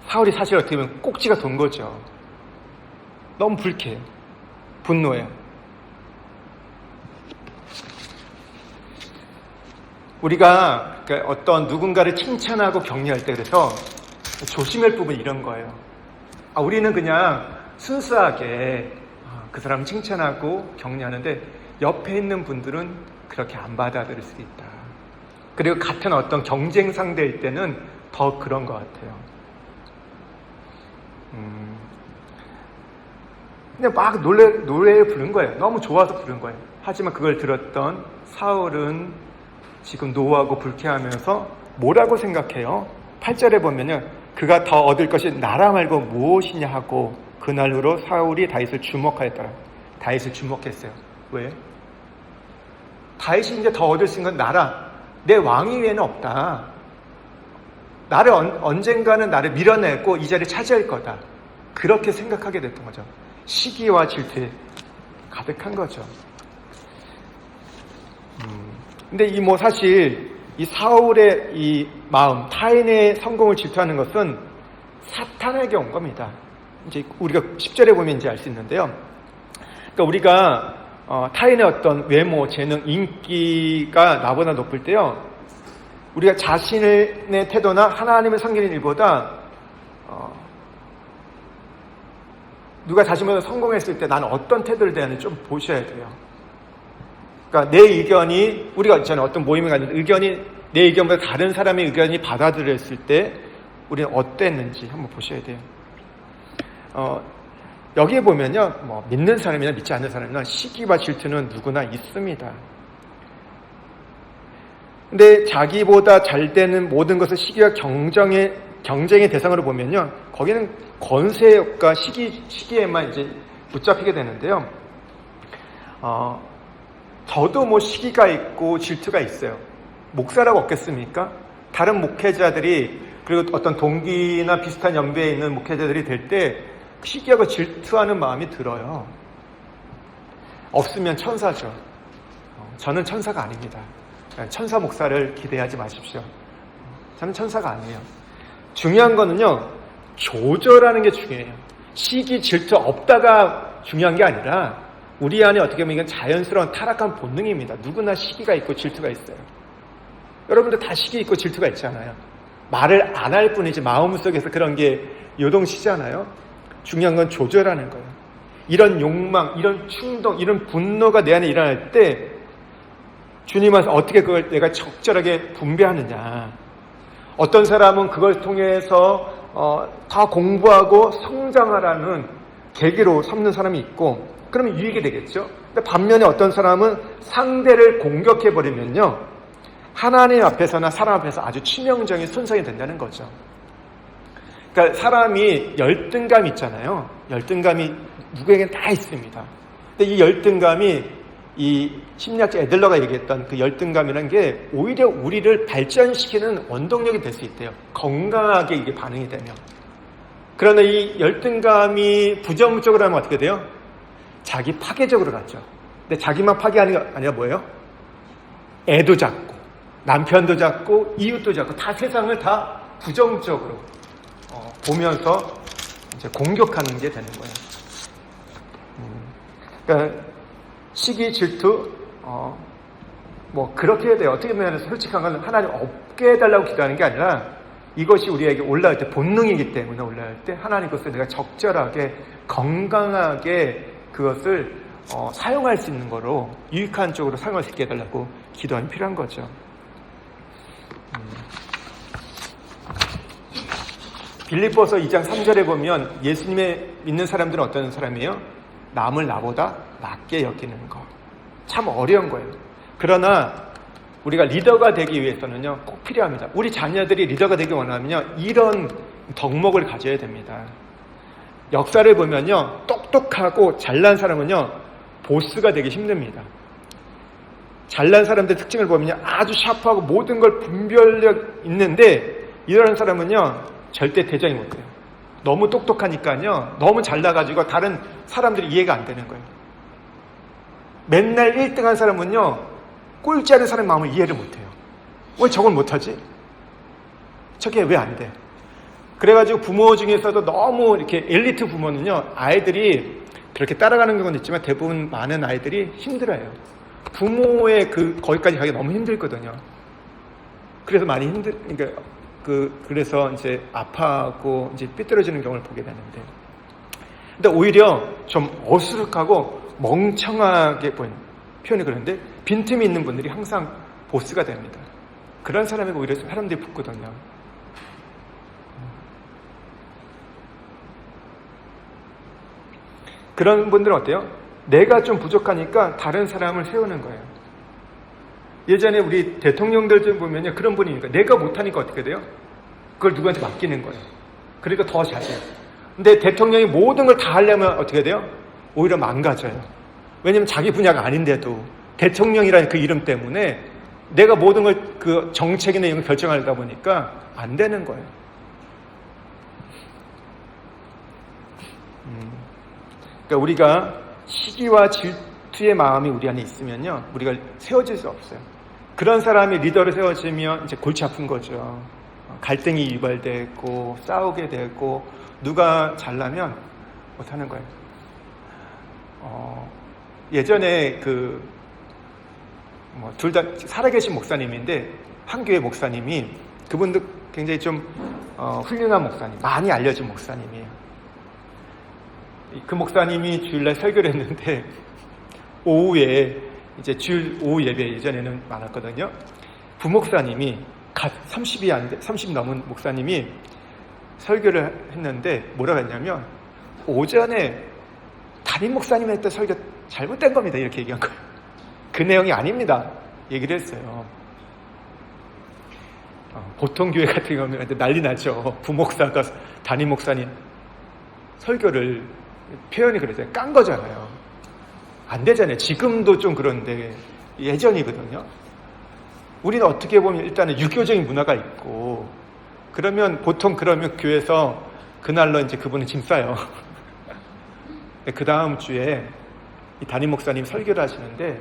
사울이 사실 어떻게 보면 꼭지가 돈 거죠. 너무 불쾌해요. 분노해요. 우리가 어떤 누군가를 칭찬하고 격려할 때 그래서 조심할 부분이 이런 거예요. 우리는 그냥 순수하게 그 사람 칭찬하고 격려하는데 옆에 있는 분들은 그렇게 안 받아들일 수도 있다. 그리고 같은 어떤 경쟁 상대일 때는 더 그런 것 같아요. 그냥 막 노래를 부른 거예요. 너무 좋아서 부른 거예요. 하지만 그걸 들었던 사울은 지금 노하고 불쾌하면서 뭐라고 생각해요? 8절에 보면은 그가 더 얻을 것이 나라 말고 무엇이냐 하고 그날로 사울이 다윗을 주목하였더라. 다윗을 주목했어요. 왜? 다윗이 이제 더 얻을 수 있는 건 나라. 내 왕위 외에는 없다. 나를 언젠가는 나를 밀어내고 이 자리를 차지할 거다. 그렇게 생각하게 됐던 거죠. 시기와 질투에 가득한 거죠. 근데 사실 이 사울의 이 마음, 타인의 성공을 질투하는 것은 사탄에게 온 겁니다. 이제 우리가 10절에 보면 이제 알 수 있는데요. 그러니까 우리가 타인의 어떤 외모, 재능, 인기가 나보다 높을 때요, 우리가 자신의 태도나 하나님을 섬기는 일보다 누가 자신보다 성공했을 때 나는 어떤 태도를 대하는지 좀 보셔야 돼요. 그러니까 내 의견이, 우리가 있잖아요. 어떤 모임에 갔는데 내 의견보다 다른 사람의 의견이 받아들였을 때 우리는 어땠는지 한번 보셔야 돼요. 여기에 보면요, 믿는 사람이나 믿지 않는 사람이나 시기와 질투는 누구나 있습니다. 근데 자기보다 잘 되는 모든 것을 시기와 경쟁의 대상으로 보면요, 거기는 권세욕과 시기에만 이제 붙잡히게 되는데요. 저도 시기가 있고 질투가 있어요. 목사라고 없겠습니까? 다른 목회자들이, 그리고 어떤 동기나 비슷한 연배에 있는 목회자들이 될 때 시기하고 질투하는 마음이 들어요. 없으면 천사죠. 저는 천사가 아닙니다. 천사 목사를 기대하지 마십시오. 저는 천사가 아니에요. 중요한 거는요, 조절하는 게 중요해요. 시기, 질투 없다가 중요한 게 아니라 우리 안에 어떻게 보면 이건 자연스러운 타락한 본능입니다. 누구나 시기가 있고 질투가 있어요. 여러분들 다 시기 있고 질투가 있잖아요. 말을 안 할 뿐이지 마음속에서 그런 게 요동치잖아요. 중요한 건 조절하는 거예요. 이런 욕망, 이런 충동, 이런 분노가 내 안에 일어날 때 주님 앞에서 어떻게 그걸 내가 적절하게 분배하느냐. 어떤 사람은 그걸 통해서 다 공부하고 성장하라는 계기로 삼는 사람이 있고 그러면 유익이 되겠죠. 근데 반면에 어떤 사람은 상대를 공격해버리면요. 하나님 앞에서나 사람 앞에서 아주 치명적인 손상이 된다는 거죠. 그러니까 사람이 열등감 있잖아요. 열등감이 누구에겐 다 있습니다. 근데 이 열등감이 이 심리학자 애들러가 얘기했던 그 열등감이라는 게 오히려 우리를 발전시키는 원동력이 될 수 있대요. 건강하게 이게 반응이 되면. 그러나 이 열등감이 부정적으로 하면 어떻게 돼요? 자기 파괴적으로 가죠. 근데 자기만 파괴하는 게 아니라 뭐예요? 애도 잡고 남편도 잡고 이웃도 잡고 다 세상을 다 부정적으로 보면서 이제 공격하는 게 되는 거예요. 그러니까 시기, 질투, 뭐 그렇게 해야 돼요. 어떻게 보면 솔직한 건 하나님 없게 해달라고 기도하는 게 아니라 이것이 우리에게 올라올 때 본능이기 때문에 올라올 때 하나님 것을 내가 적절하게 건강하게 그것을 사용할 수 있는 거로 유익한 쪽으로 사용할 수 있게 해달라고 기도하는 필요한 거죠. 빌립보서 2장 3절에 보면 예수님의 믿는 사람들은 어떤 사람이에요? 남을 나보다 낮게 여기는 거. 참 어려운 거예요. 그러나 우리가 리더가 되기 위해서는요, 꼭 필요합니다. 우리 자녀들이 리더가 되기 원하면요, 이런 덕목을 가져야 됩니다. 역사를 보면요, 똑똑하고 잘난 사람은요, 보스가 되기 힘듭니다. 잘난 사람들의 특징을 보면요, 아주 샤프하고 모든 걸 분별력 있는데, 이런 사람은요, 절대 대장이 못해요. 너무 똑똑하니까요, 너무 잘나가지고 다른 사람들이 이해가 안 되는 거예요. 맨날 1등한 사람은요, 꼴찌하는 사람의 마음을 이해를 못해요. 왜 저걸 못하지? 저게 왜 안 돼? 그래가지고 부모 중에서도 너무 이렇게 엘리트 부모는요, 아이들이 그렇게 따라가는 경우는 있지만 대부분 많은 아이들이 힘들어요. 부모의 거기까지 가기 너무 힘들거든요. 그래서 많이 그러니까 그래서 이제 아파하고 이제 삐뚤어지는 경우를 보게 되는데, 근데 오히려 좀 어수룩하고 멍청하게 보이는 표현이 그런데 빈틈이 있는 분들이 항상 보스가 됩니다. 그런 사람에게 오히려 사람들이 붙거든요. 그런 분들은 어때요? 내가 좀 부족하니까 다른 사람을 세우는 거예요. 예전에 우리 대통령들 좀 보면요, 그런 분이니까 내가 못하니까 어떻게 돼요? 그걸 누구한테 맡기는 거예요. 그러니까 더 잘해요. 근데 대통령이 모든 걸 다 하려면 어떻게 돼요? 오히려 망가져요. 왜냐면 자기 분야가 아닌데도 대통령이라는 그 이름 때문에 내가 모든 걸 그 정책이나 이런 걸 결정하다 보니까 안 되는 거예요. 그러니까 우리가 시기와 질투의 마음이 우리 안에 있으면요, 우리가 세워질 수 없어요. 그런 사람이 리더를 세워지면 이제 골치 아픈 거죠. 갈등이 유발되고 싸우게 되고 누가 잘나면 못하는 거예요. 예전에 둘 다 살아계신 목사님인데 한 교회 목사님이, 그분도 굉장히 좀 훌륭한 목사님, 많이 알려진 목사님이에요. 그 목사님이 주일날 설교를 했는데 오후에 이제 주일 오후 예배 예전에는 많았거든요. 부목사님이 30 넘은 목사님이 설교를 했는데 뭐라고 했냐면, 오전에 담임 목사님이 했던 설교 잘못된 겁니다, 이렇게 얘기한 거예요. 그 내용이 아닙니다, 얘기를 했어요. 보통 교회 같은 경우는 난리 나죠. 부목사가 담임 목사님 설교를, 표현이 그러잖아요, 깐 거잖아요. 안 되잖아요. 지금도 좀 그런데 예전이거든요. 우리는 어떻게 보면 일단은 유교적인 문화가 있고, 그러면 보통 그러면 교회에서 그날로 이제 그분은 짐 싸요. 그 다음 주에 이 담임 목사님 설교를 하시는데,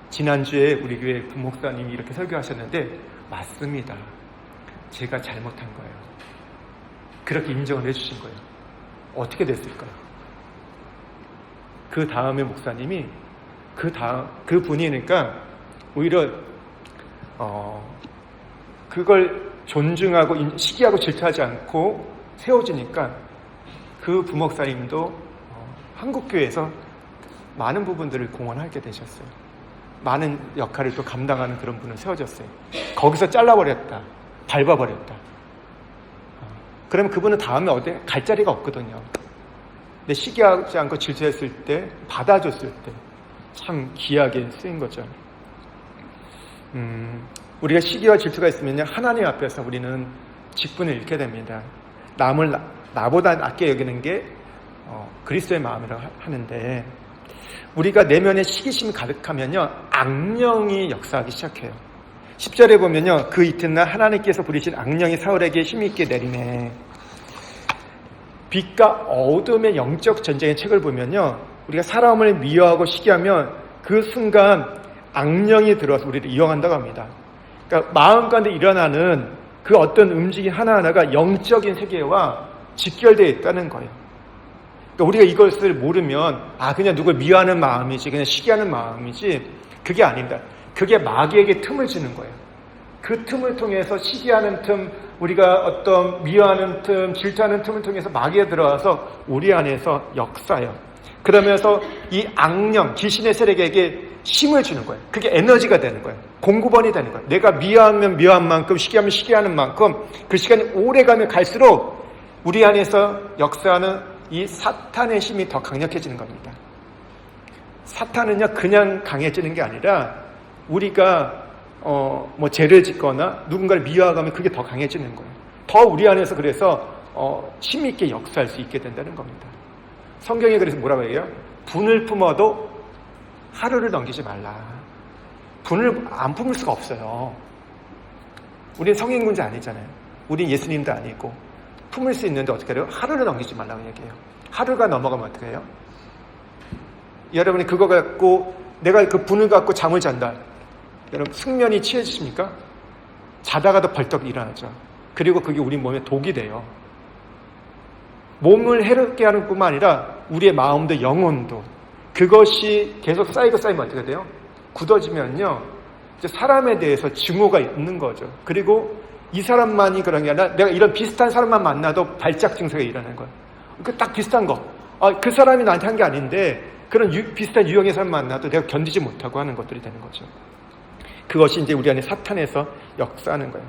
지난주에 우리 교회 부목사님이 이렇게 설교하셨는데 맞습니다, 제가 잘못한 거예요. 그렇게 인정을 해주신 거예요. 어떻게 됐을까요? 그 다음에 목사님이 그 분이니까 오히려 그걸 존중하고 시기하고 질투하지 않고 세워지니까 그 부목사님도 한국교회에서 많은 부분들을 공헌하게 되셨어요. 많은 역할을 또 감당하는 그런 분을 세워졌어요. 거기서 잘라버렸다, 밟아버렸다. 그러면 그분은 다음에 어디 갈 자리가 없거든요. 근데 시기하지 않고 질투했을 때, 받아줬을 때 참 귀하게 쓰인 거죠. 우리가 시기와 질투가 있으면요, 하나님 앞에서 우리는 직분을 잃게 됩니다. 남을 나보다 낮게 여기는 게 그리스도의 마음이라고 하는데, 우리가 내면에 시기심이 가득하면요, 악령이 역사하기 시작해요. 10절에 보면요, 그 이튿날 하나님께서 부리신 악령이 사울에게 힘있게 내리네. 빛과 어둠의 영적 전쟁의 책을 보면요, 우리가 사람을 미워하고 시기하면 그 순간 악령이 들어와서 우리를 이용한다고 합니다. 그러니까 마음 가운데 일어나는 그 어떤 움직임 하나하나가 영적인 세계와 직결되어 있다는 거예요. 그러니까 우리가 이것을 모르면 그냥 누굴 미워하는 마음이지, 그냥 시기하는 마음이지, 그게 아닙니다. 그게 마귀에게 틈을 주는 거예요. 그 틈을 통해서 시기하는 틈, 우리가 어떤 미워하는 틈, 질투하는 틈을 통해서 마귀에 들어와서 우리 안에서 역사해요. 그러면서 이 악령, 귀신의 세력에게 힘을 주는 거예요. 그게 에너지가 되는 거예요. 공급원이 되는 거예요. 내가 미워하면 미워한 만큼, 시기하면 시기하는 만큼 그 시간이 오래가면 갈수록 우리 안에서 역사하는 이 사탄의 힘이 더 강력해지는 겁니다. 사탄은요, 그냥 강해지는 게 아니라 우리가 죄를 짓거나 누군가를 미워하면 그게 더 강해지는 거예요. 더 우리 안에서 그래서 힘있게 역사할 수 있게 된다는 겁니다. 성경에 그래서 뭐라고 해요? 분을 품어도 하루를 넘기지 말라. 분을 안 품을 수가 없어요. 우리는 성인군자 아니잖아요. 우린 예수님도 아니고 품을 수 있는데 어떻게 해요? 하루를 넘기지 말라고 얘기해요. 하루가 넘어가면 어떻게 해요? 여러분이 그거 갖고 내가 그 분을 갖고 잠을 잔다. 여러분 숙면이 취해지십니까? 자다가도 벌떡 일어나죠. 그리고 그게 우리 몸에 독이 돼요. 몸을 해롭게 하는 뿐만 아니라 우리의 마음도 영혼도, 그것이 계속 쌓이면 어떻게 돼요? 굳어지면요, 이제 사람에 대해서 증오가 있는 거죠. 그리고 이 사람만이 그런 게 아니라 내가 이런 비슷한 사람만 만나도 발작 증세가 일어나는 거예요. 그 딱 비슷한 거. 그 사람이 나한테 한 게 아닌데 그런 비슷한 유형의 사람 만나도 내가 견디지 못하고 하는 것들이 되는 거죠. 그것이 이제 우리 안에 사탄에서 역사하는 거예요.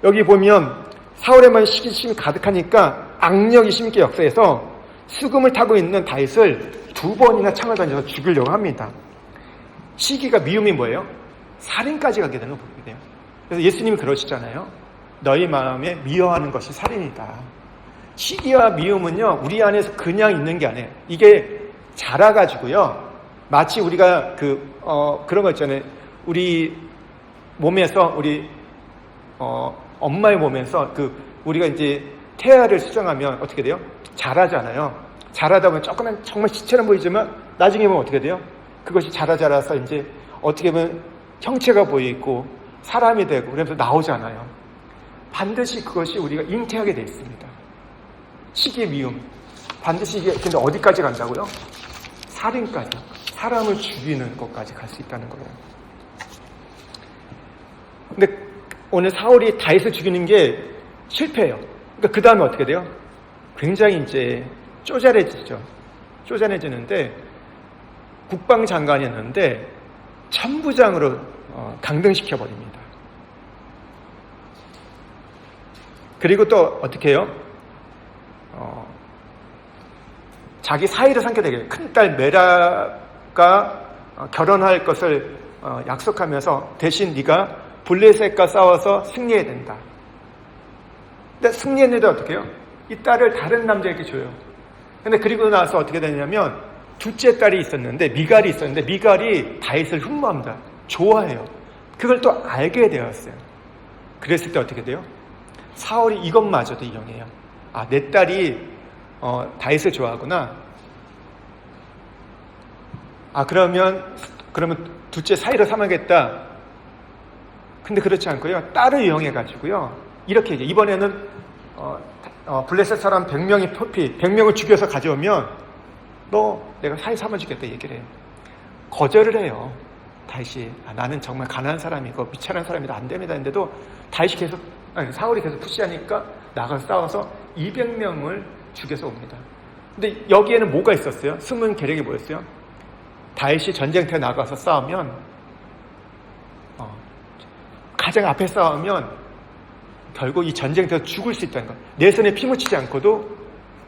여기 보면 사울에만 시기심이 가득하니까 악령이 힘있게 역사해서 수금을 타고 있는 다윗을 2번이나 창을 던져서 죽이려고 합니다. 시기가 미움이 뭐예요? 살인까지 가게 되는 거 보게 돼요. 그래서 예수님이 그러시잖아요. 너희 마음에 미워하는 것이 살인이다. 시기와 미움은요, 우리 안에서 그냥 있는 게 아니에요. 이게 자라가지고요, 마치 우리가 그런 거 있잖아요. 우리 몸에서, 우리 엄마의 몸에서 우리가 이제 태아를 수정하면 어떻게 돼요? 자라잖아요. 자라다 보면 조금은 정말 시체는 보이지만 나중에 보면 어떻게 돼요? 그것이 자라서 이제 어떻게 보면 형체가 보이고 사람이 되고 그러면서 나오잖아요. 반드시 그것이 우리가 잉태하게 돼 있습니다. 시기 미움. 반드시 이게 근데 어디까지 간다고요? 살인까지. 사람을 죽이는 것까지 갈 수 있다는 거예요. 근데 오늘 사울이 다윗을 죽이는 게 실패해요. 그러니까 그 다음에 어떻게 돼요? 굉장히 이제 쪼잔해지죠. 쪼잔해지는데 국방장관이었는데 천부장으로 강등시켜버립니다. 그리고 또 어떻게 해요? 자기 사위를 삼게 되게 큰딸 메라가 결혼할 것을 약속하면서 대신 네가 블레셋과 싸워서 승리해야 된다. 근데 승리했는데 어떻게 해요? 이 딸을 다른 남자에게 줘요. 근데 그리고 나서 어떻게 되냐면 둘째 딸이 있었는데 미갈이 있었는데 미갈이 다윗을 흠모합니다. 좋아해요. 그걸 또 알게 되었어요. 그랬을 때 어떻게 돼요? 사울이 이것마저도 이용해요. 내 딸이 다윗을 좋아하구나. 그러면 둘째 사위를 삼아야겠다. 근데 그렇지 않고요. 딸을 이용해가지고요. 이렇게 얘기해요. 이번에는 블레셋 사람 100명이 100명을 죽여서 가져오면 너 내가 사위 삼아주겠다 얘기를 해요. 거절을 해요. 다윗이. 나는 정말 가난한 사람이고 미천한 사람이다. 안 됩니다. 했는데도 다윗이 계속, 사울이 계속 푸시하니까 나가서 싸워서 200명을 죽여서 옵니다. 근데 여기에는 뭐가 있었어요? 숨은 계략이 뭐였어요? 다윗이 전쟁터에 나가서 싸우면, 가장 앞에 싸우면 결국 이 전쟁터에서 죽을 수 있다는 거. 내 손에 피 묻히지 않고도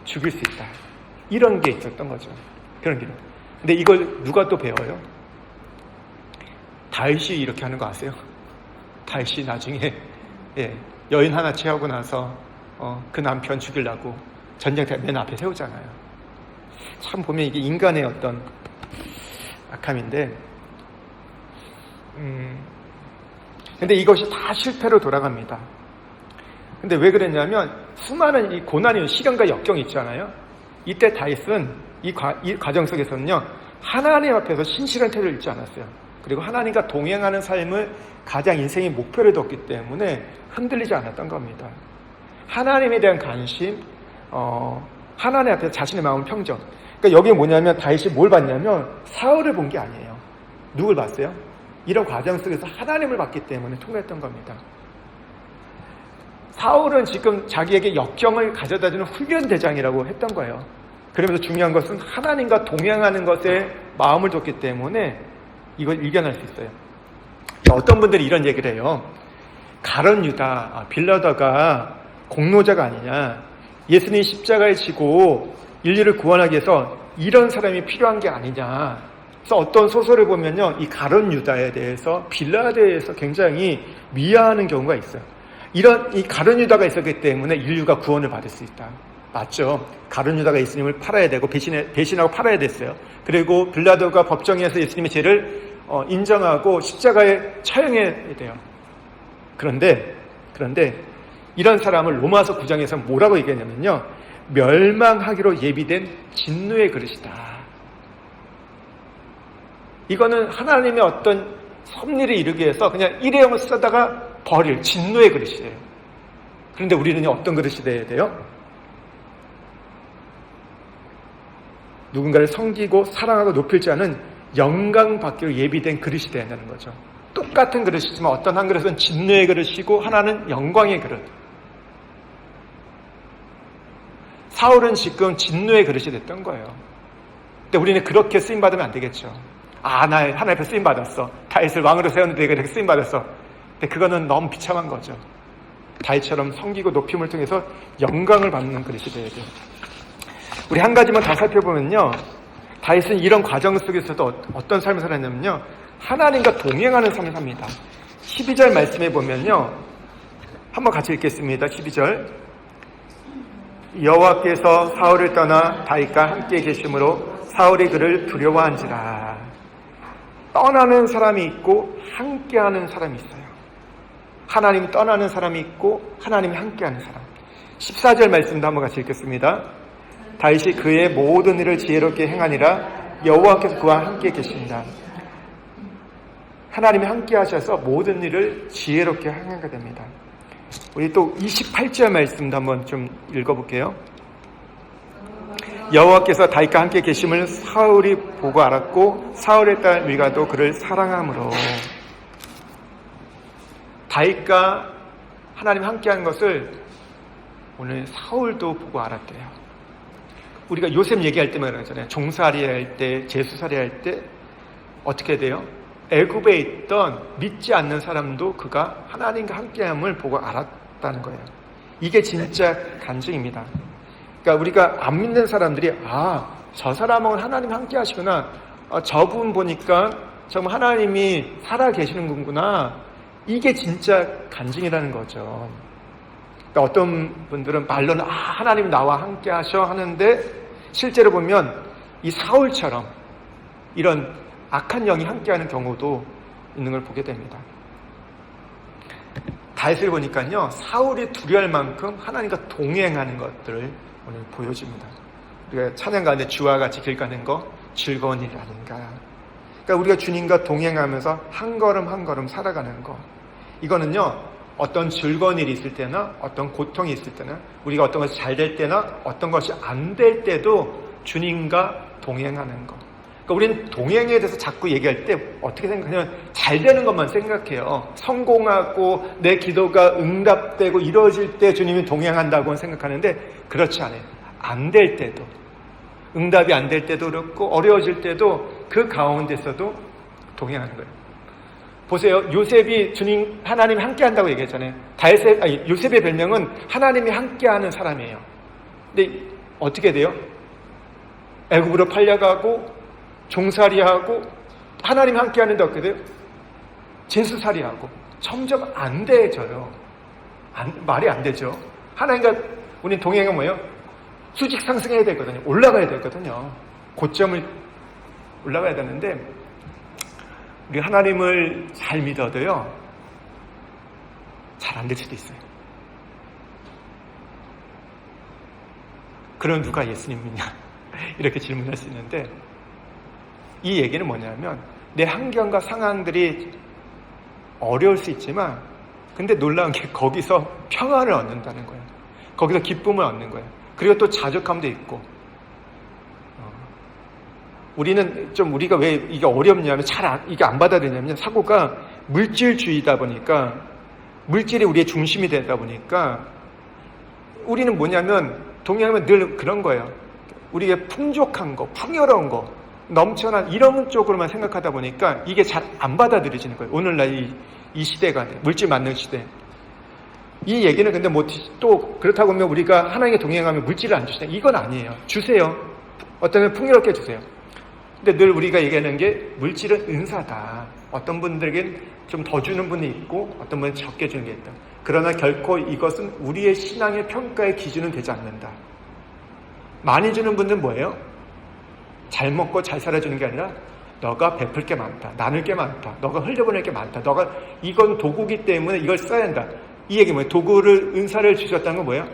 죽일 수 있다. 이런 게 있었던 거죠. 그런 게. 근데 이걸 누가 또 배워요? 다윗이 이렇게 하는 거 아세요? 다윗이 나중에 여인 하나 취하고 나서 그 남편 죽이려고 전쟁터 맨 앞에 세우잖아요. 참 보면 이게 인간의 어떤 악함인데, 근데 이것이 다 실패로 돌아갑니다. 근데 왜 그랬냐면 수많은 이 고난이 시련과 역경이 있잖아요. 이때 다윗은 이 과정 속에서는요, 하나님 앞에서 신실한 태도를 잃지 않았어요. 그리고 하나님과 동행하는 삶을 가장 인생의 목표로 뒀기 때문에 흔들리지 않았던 겁니다. 하나님에 대한 관심, 하나님 앞에서 자신의 마음 평정. 그러니까 여기 뭐냐면 다윗이 뭘 봤냐면 사울을 본 게 아니에요. 누굴 봤어요? 이런 과정 속에서 하나님을 봤기 때문에 통했던 겁니다. 사울은 지금 자기에게 역경을 가져다주는 훈련대장이라고 했던 거예요. 그러면서 중요한 것은 하나님과 동행하는 것에 마음을 뒀기 때문에 이걸 이겨낼 수 있어요. 어떤 분들이 이런 얘기를 해요. 가룟 유다, 빌라더가 공로자가 아니냐. 예수님이 십자가에 지고 인류를 구원하기 위해서 이런 사람이 필요한 게 아니냐. 그래서 어떤 소설을 보면요, 이 가룟 유다에 대해서 빌라더에 대해서 굉장히 미화하는 경우가 있어요. 이 가룟 유다가 있었기 때문에 인류가 구원을 받을 수 있다. 맞죠? 가룟 유다가 예수님을 팔아야 되고 배신하고 팔아야 됐어요. 그리고 빌라도가 법정에서 예수님의 죄를 인정하고 십자가에 처형해야 돼요. 그런데 이런 사람을 로마서 9장에서 뭐라고 얘기하냐면요, 멸망하기로 예비된 진노의 그릇이다. 이거는 하나님의 어떤 섭리를 이루기 위해서 그냥 일회용을 쓰다가 버릴 진노의 그릇이에요. 그런데 우리는 어떤 그릇이 돼야 돼요? 누군가를 섬기고 사랑하고 높일 줄 아는 영광 받기로 예비된 그릇이 되어야 한다는 거죠. 똑같은 그릇이지만 어떤 한 그릇은 진노의 그릇이고 하나는 영광의 그릇. 사울은 지금 진노의 그릇이 됐던 거예요. 근데 우리는 그렇게 쓰임받으면 안 되겠죠. 나 하나님 앞에 쓰임받았어. 다윗을 왕으로 세웠는데 그렇게 쓰임받았어. 근데 그거는 너무 비참한 거죠. 다윗처럼 섬기고 높임을 통해서 영광을 받는 그릇이 돼야 돼요. 우리 한 가지만 더 살펴보면요, 다윗은 이런 과정 속에서도 어떤 삶을 살았냐면요, 하나님과 동행하는 삶을 삽니다. 12절 말씀해 보면요, 한번 같이 읽겠습니다. 12절. 여호와께서 사울을 떠나 다윗과 함께 계심으로 사울이 그를 두려워한지라. 떠나는 사람이 있고 함께하는 사람이 있어요. 하나님이 떠나는 사람이 있고 하나님이 함께하는 사람. 14절 말씀도 한번 같이 읽겠습니다. 다윗이 그의 모든 일을 지혜롭게 행하니라. 여호와께서 그와 함께 계신다. 하나님이 함께 하셔서 모든 일을 지혜롭게 행하게 됩니다. 우리 또 28절 말씀도 한번 좀 읽어볼게요. 여호와께서 다윗과 함께 계심을 사울이 보고 알았고 사울의 딸 미가도 그를 사랑함으로. 다윗과 하나님 함께하는 것을 오늘 사울도 보고 알았대요. 우리가 요셉 얘기할 때만 그러잖아요. 종살이 할 때, 제수살이 할 때 어떻게 돼요? 애굽에 있던 믿지 않는 사람도 그가 하나님과 함께함을 보고 알았다는 거예요. 이게 진짜 간증입니다. 그러니까 우리가 안 믿는 사람들이 저 사람은 하나님 함께 하시구나. 저분 보니까 정말 하나님이 살아 계시는 분구나. 이게 진짜 간증이라는 거죠. 그러니까 어떤 분들은 말로는 하나님이 나와 함께 하셔 하는데 실제로 보면 이 사울처럼 이런 악한 영이 함께하는 경우도 있는 걸 보게 됩니다. 다윗을 보니까요, 사울이 두려워할 만큼 하나님과 동행하는 것들을 오늘 보여줍니다. 우리가 찬양 가운데 주와 같이 길 가는 거 즐거운 일 아닌가. 그러니까 우리가 주님과 동행하면서 한 걸음 한 걸음 살아가는 거. 이거는요, 어떤 즐거운 일이 있을 때나 어떤 고통이 있을 때나 우리가 어떤 것이 잘 될 때나 어떤 것이 안 될 때도 주님과 동행하는 것. 그러니까 우리는 동행에 대해서 자꾸 얘기할 때 어떻게 생각하냐면 잘 되는 것만 생각해요. 성공하고 내 기도가 응답되고 이루어질 때 주님이 동행한다고 생각하는데 그렇지 않아요. 안 될 때도, 응답이 안 될 때도 그렇고 어려워질 때도 그 가운데서도 동행하는 거예요. 보세요. 요셉이 주님, 하나님이 함께 한다고 얘기했잖아요. 요셉의 별명은 하나님이 함께하는 사람이에요. 근데 어떻게 돼요? 애굽으로 팔려가고 종살이하고 하나님 함께하는데 어떻게 돼요? 제수살이하고 점점 안 돼져요. 말이 안 되죠. 하나님과 우리 동행은 뭐예요? 수직 상승해야 되거든요. 올라가야 되거든요. 고점을 올라가야 되는데 우리 하나님을 잘 믿어도요 잘 안 될 수도 있어요. 그럼 누가 예수님 믿냐? 이렇게 질문할 수 있는데 이 얘기는 뭐냐면 내 환경과 상황들이 어려울 수 있지만 근데 놀라운 게 거기서 평안을 얻는다는 거예요. 거기서 기쁨을 얻는 거예요. 그리고 또 자족함도 있고 우리는 좀 우리가 왜 이게 어렵냐면 이게 안 받아들이냐면 사고가 물질주의다 보니까 물질이 우리의 중심이 되다 보니까 우리는 뭐냐면 동양하면 늘 그런 거예요. 우리가 풍족한 거, 풍요로운 거, 넘쳐난 이런 쪽으로만 생각하다 보니까 이게 잘 안 받아들여지는 거예요. 오늘날 이 시대가 물질 만능 시대. 이 얘기는 근데 뭐 또 그렇다고 하면 우리가 하나님께 동행하면 물질을 안 주시냐? 이건 아니에요. 주세요. 어떤 풍요롭게 주세요. 근데 늘 우리가 얘기하는 게 물질은 은사다. 어떤 분들에겐 좀 더 주는 분이 있고 어떤 분은 적게 주는 게 있다. 그러나 결코 이것은 우리의 신앙의 평가의 기준은 되지 않는다. 많이 주는 분들은 뭐예요? 잘 먹고 잘 살아주는 게 아니라 너가 베풀 게 많다. 나눌 게 많다. 너가 흘려보낼 게 많다. 너가 이건 도구기 때문에 이걸 써야 한다. 이 얘기 뭐예요? 도구를 은사를 주셨다는 건 뭐예요?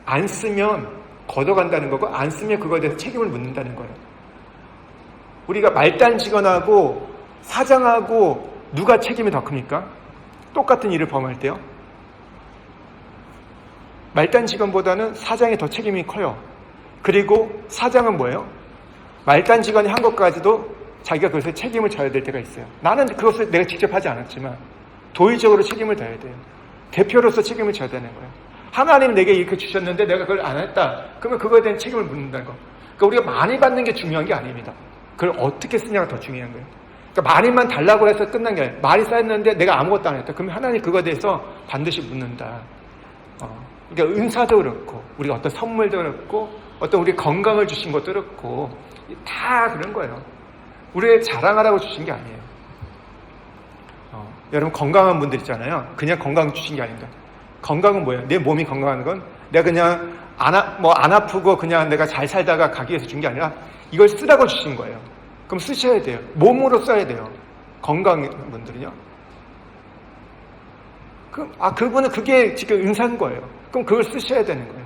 안 쓰면 걷어간다는 거고 안 쓰면 그거에 대해서 책임을 묻는다는 거예요. 우리가 말단 직원하고 사장하고 누가 책임이 더 큽니까? 똑같은 일을 범할 때요. 말단 직원보다는 사장이 더 책임이 커요. 그리고 사장은 뭐예요? 말단 직원이 한 것까지도 자기가 그것에 책임을 져야 될 때가 있어요. 나는 그것을 내가 직접 하지 않았지만 도의적으로 책임을 져야 돼요. 대표로서 책임을 져야 되는 거예요. 하나님 내게 이렇게 주셨는데 내가 그걸 안 했다. 그러면 그거에 대한 책임을 묻는다는 거. 그러니까 우리가 많이 받는 게 중요한 게 아닙니다. 그걸 어떻게 쓰냐가 더 중요한 거예요. 그러니까 많이만 달라고 해서 끝난 게 아니에요. 말이 쌓였는데 내가 아무것도 안 했다. 그러면 하나님 그거에 대해서 반드시 묻는다. 그러니까 은사도 그렇고 우리가 어떤 선물도 그렇고 어떤 우리 건강을 주신 것도 그렇고 다 그런 거예요. 우리의 자랑하라고 주신 게 아니에요. 여러분 건강한 분들 있잖아요. 그냥 건강 주신 게 아닙니다. 건강은 뭐예요? 내 몸이 건강한 건 내가 그냥 안 아프고 그냥 내가 잘 살다가 가기 위해서 준 게 아니라 이걸 쓰라고 주신 거예요. 그럼 쓰셔야 돼요. 몸으로 써야 돼요. 건강한 분들은요. 그분은 그게 지금 은사인 거예요. 그럼 그걸 쓰셔야 되는 거예요.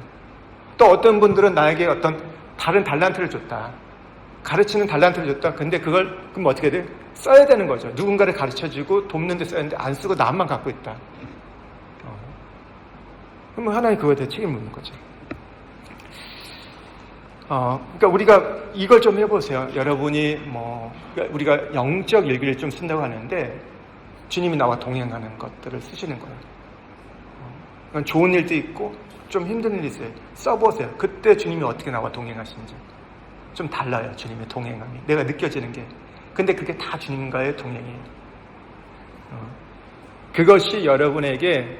또 어떤 분들은 나에게 어떤 다른 달란트를 줬다. 가르치는 달란트를 줬다. 근데 그걸 그럼 어떻게 돼? 써야 되는 거죠. 누군가를 가르쳐주고 돕는 데 써야 되는데 안 쓰고 남만 갖고 있다. 그러면 하나님 그거에 대해 책임을 묻는 거죠. 그러니까 우리가 이걸 좀 해보세요. 여러분이 그러니까 우리가 영적 일기를 좀 쓴다고 하는데 주님이 나와 동행하는 것들을 쓰시는 거예요. 좋은 일도 있고 좀 힘든 일도 있어요. 써보세요. 그때 주님이 어떻게 나와 동행하시는지. 좀 달라요. 주님의 동행함이. 내가 느껴지는 게. 근데 그게 다 주님과의 동행이에요. 그것이 여러분에게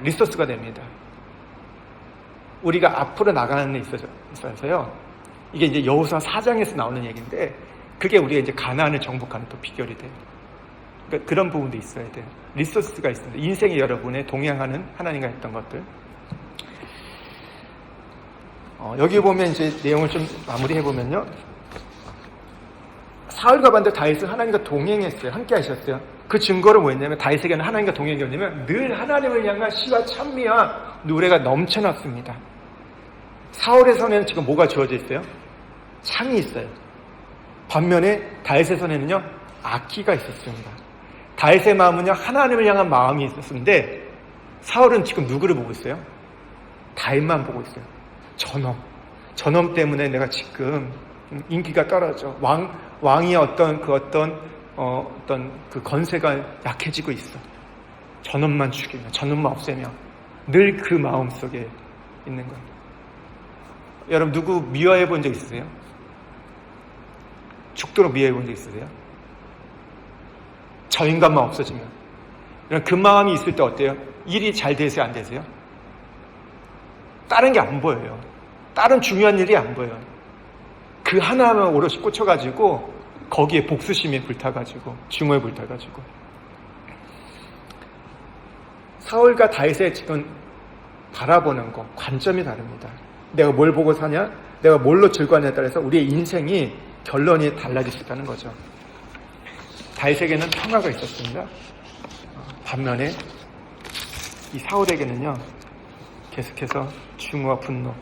리소스가 됩니다. 우리가 앞으로 나가는 데 있어서요. 이게 이제 여호수아 4장에서 나오는 얘기인데 그게 우리가 이제 가나안을 정복하는 또 비결이 돼요. 그러니까 그런 부분도 있어야 돼요. 리소스가 있습니다. 인생에 여러분의 동행하는 하나님과 했던 것들. 여기 보면 이제 내용을 좀 마무리해 보면요. 사울과 반대 다윗은 하나님과 동행했어요. 함께 하셨어요. 그 증거는 뭐였냐면 다윗에게는 하나님과 동행이 뭐냐면 늘 하나님을 향한 시와 찬미와 노래가 넘쳐났습니다. 사울의 손에는 지금 뭐가 주어져 있어요? 창이 있어요. 반면에 다윗의 손에는요 악기가 있었습니다. 다윗의 마음은요 하나님을 향한 마음이 있었는데 사울은 지금 누구를 보고 있어요? 다윗만 보고 있어요. 저놈 저놈 때문에 내가 지금 인기가 떨어져. 왕이 어떤 그 건세가 약해지고 있어. 저놈만 죽이면, 저놈만 없애면. 늘 그 마음 속에 있는 거예요. 여러분, 누구 미워해 본 적 있으세요? 죽도록 미워해 본 적 있으세요? 저 인간만 없어지면. 그 마음이 있을 때 어때요? 일이 잘 되세요, 안 되세요? 다른 게 안 보여요. 다른 중요한 일이 안 보여요. 그 하나만 오롯이 꽂혀가지고 거기에 복수심에 불타가지고 증오에 불타가지고. 사울과 다윗의 지금 바라보는 것, 관점이 다릅니다. 내가 뭘 보고 사냐? 내가 뭘로 즐거워하냐에 따라서 우리의 인생이 결론이 달라질 수 있다는 거죠. 다윗에게는 평화가 있었습니다. 반면에 이 사울에게는요, 계속해서 증오와 분노.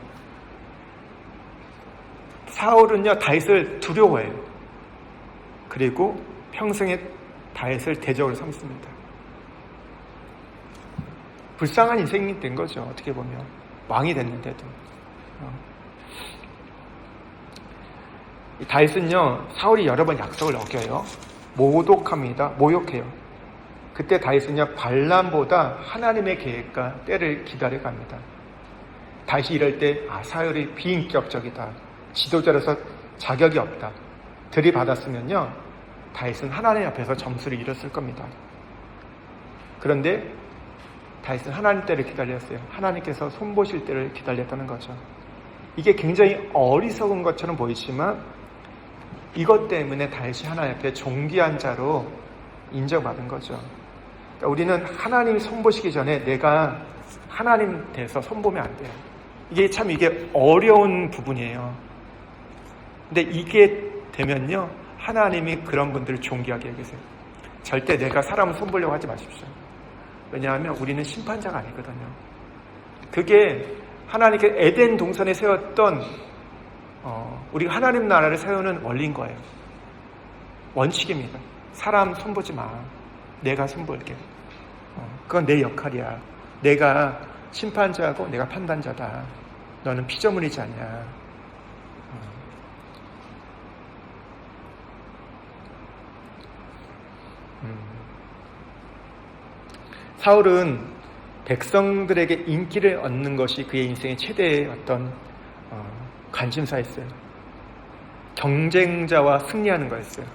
사울은요, 다윗을 두려워해요. 그리고 평생에 다윗을 대적으로 삼습니다. 불쌍한 인생이 된 거죠, 어떻게 보면. 왕이 됐는데도. 다윗은요, 사울이 여러 번 약속을 어겨요. 모욕해요. 그때 다윗은요, 발람보다 하나님의 계획과 때를 기다려갑니다. 다윗이 이럴 때, 사울이 비인격적이다, 지도자로서 자격이 없다, 들이받았으면요, 다윗은 하나님 앞에서 점수를 잃었을 겁니다. 그런데 다윗은 하나님 때를 기다렸어요. 하나님께서 손보실 때를 기다렸다는 거죠. 이게 굉장히 어리석은 것처럼 보이지만 이것 때문에 다윗이 하나님 앞에 존귀한 자로 인정받은 거죠. 그러니까 우리는 하나님이 손보시기 전에 내가 하나님 돼서 손보면 안 돼요. 이게 어려운 부분이에요. 근데 이게 되면요, 하나님이 그런 분들을 존귀하게 여기세요. 절대 내가 사람을 손보려고 하지 마십시오. 왜냐하면 우리는 심판자가 아니거든요. 그게 하나님께 에덴 동산에 세웠던 우리가 하나님 나라를 세우는 원리인 거예요. 원칙입니다. 사람 손보지 마. 내가 손볼게. 그건 내 역할이야. 내가 심판자고 내가 판단자다. 너는 피조물이지 않냐. 사울은 백성들에게 인기를 얻는 것이 그의 인생의 최대의 어떤 관심사였어요. 경쟁자와 승리하는 거였어요.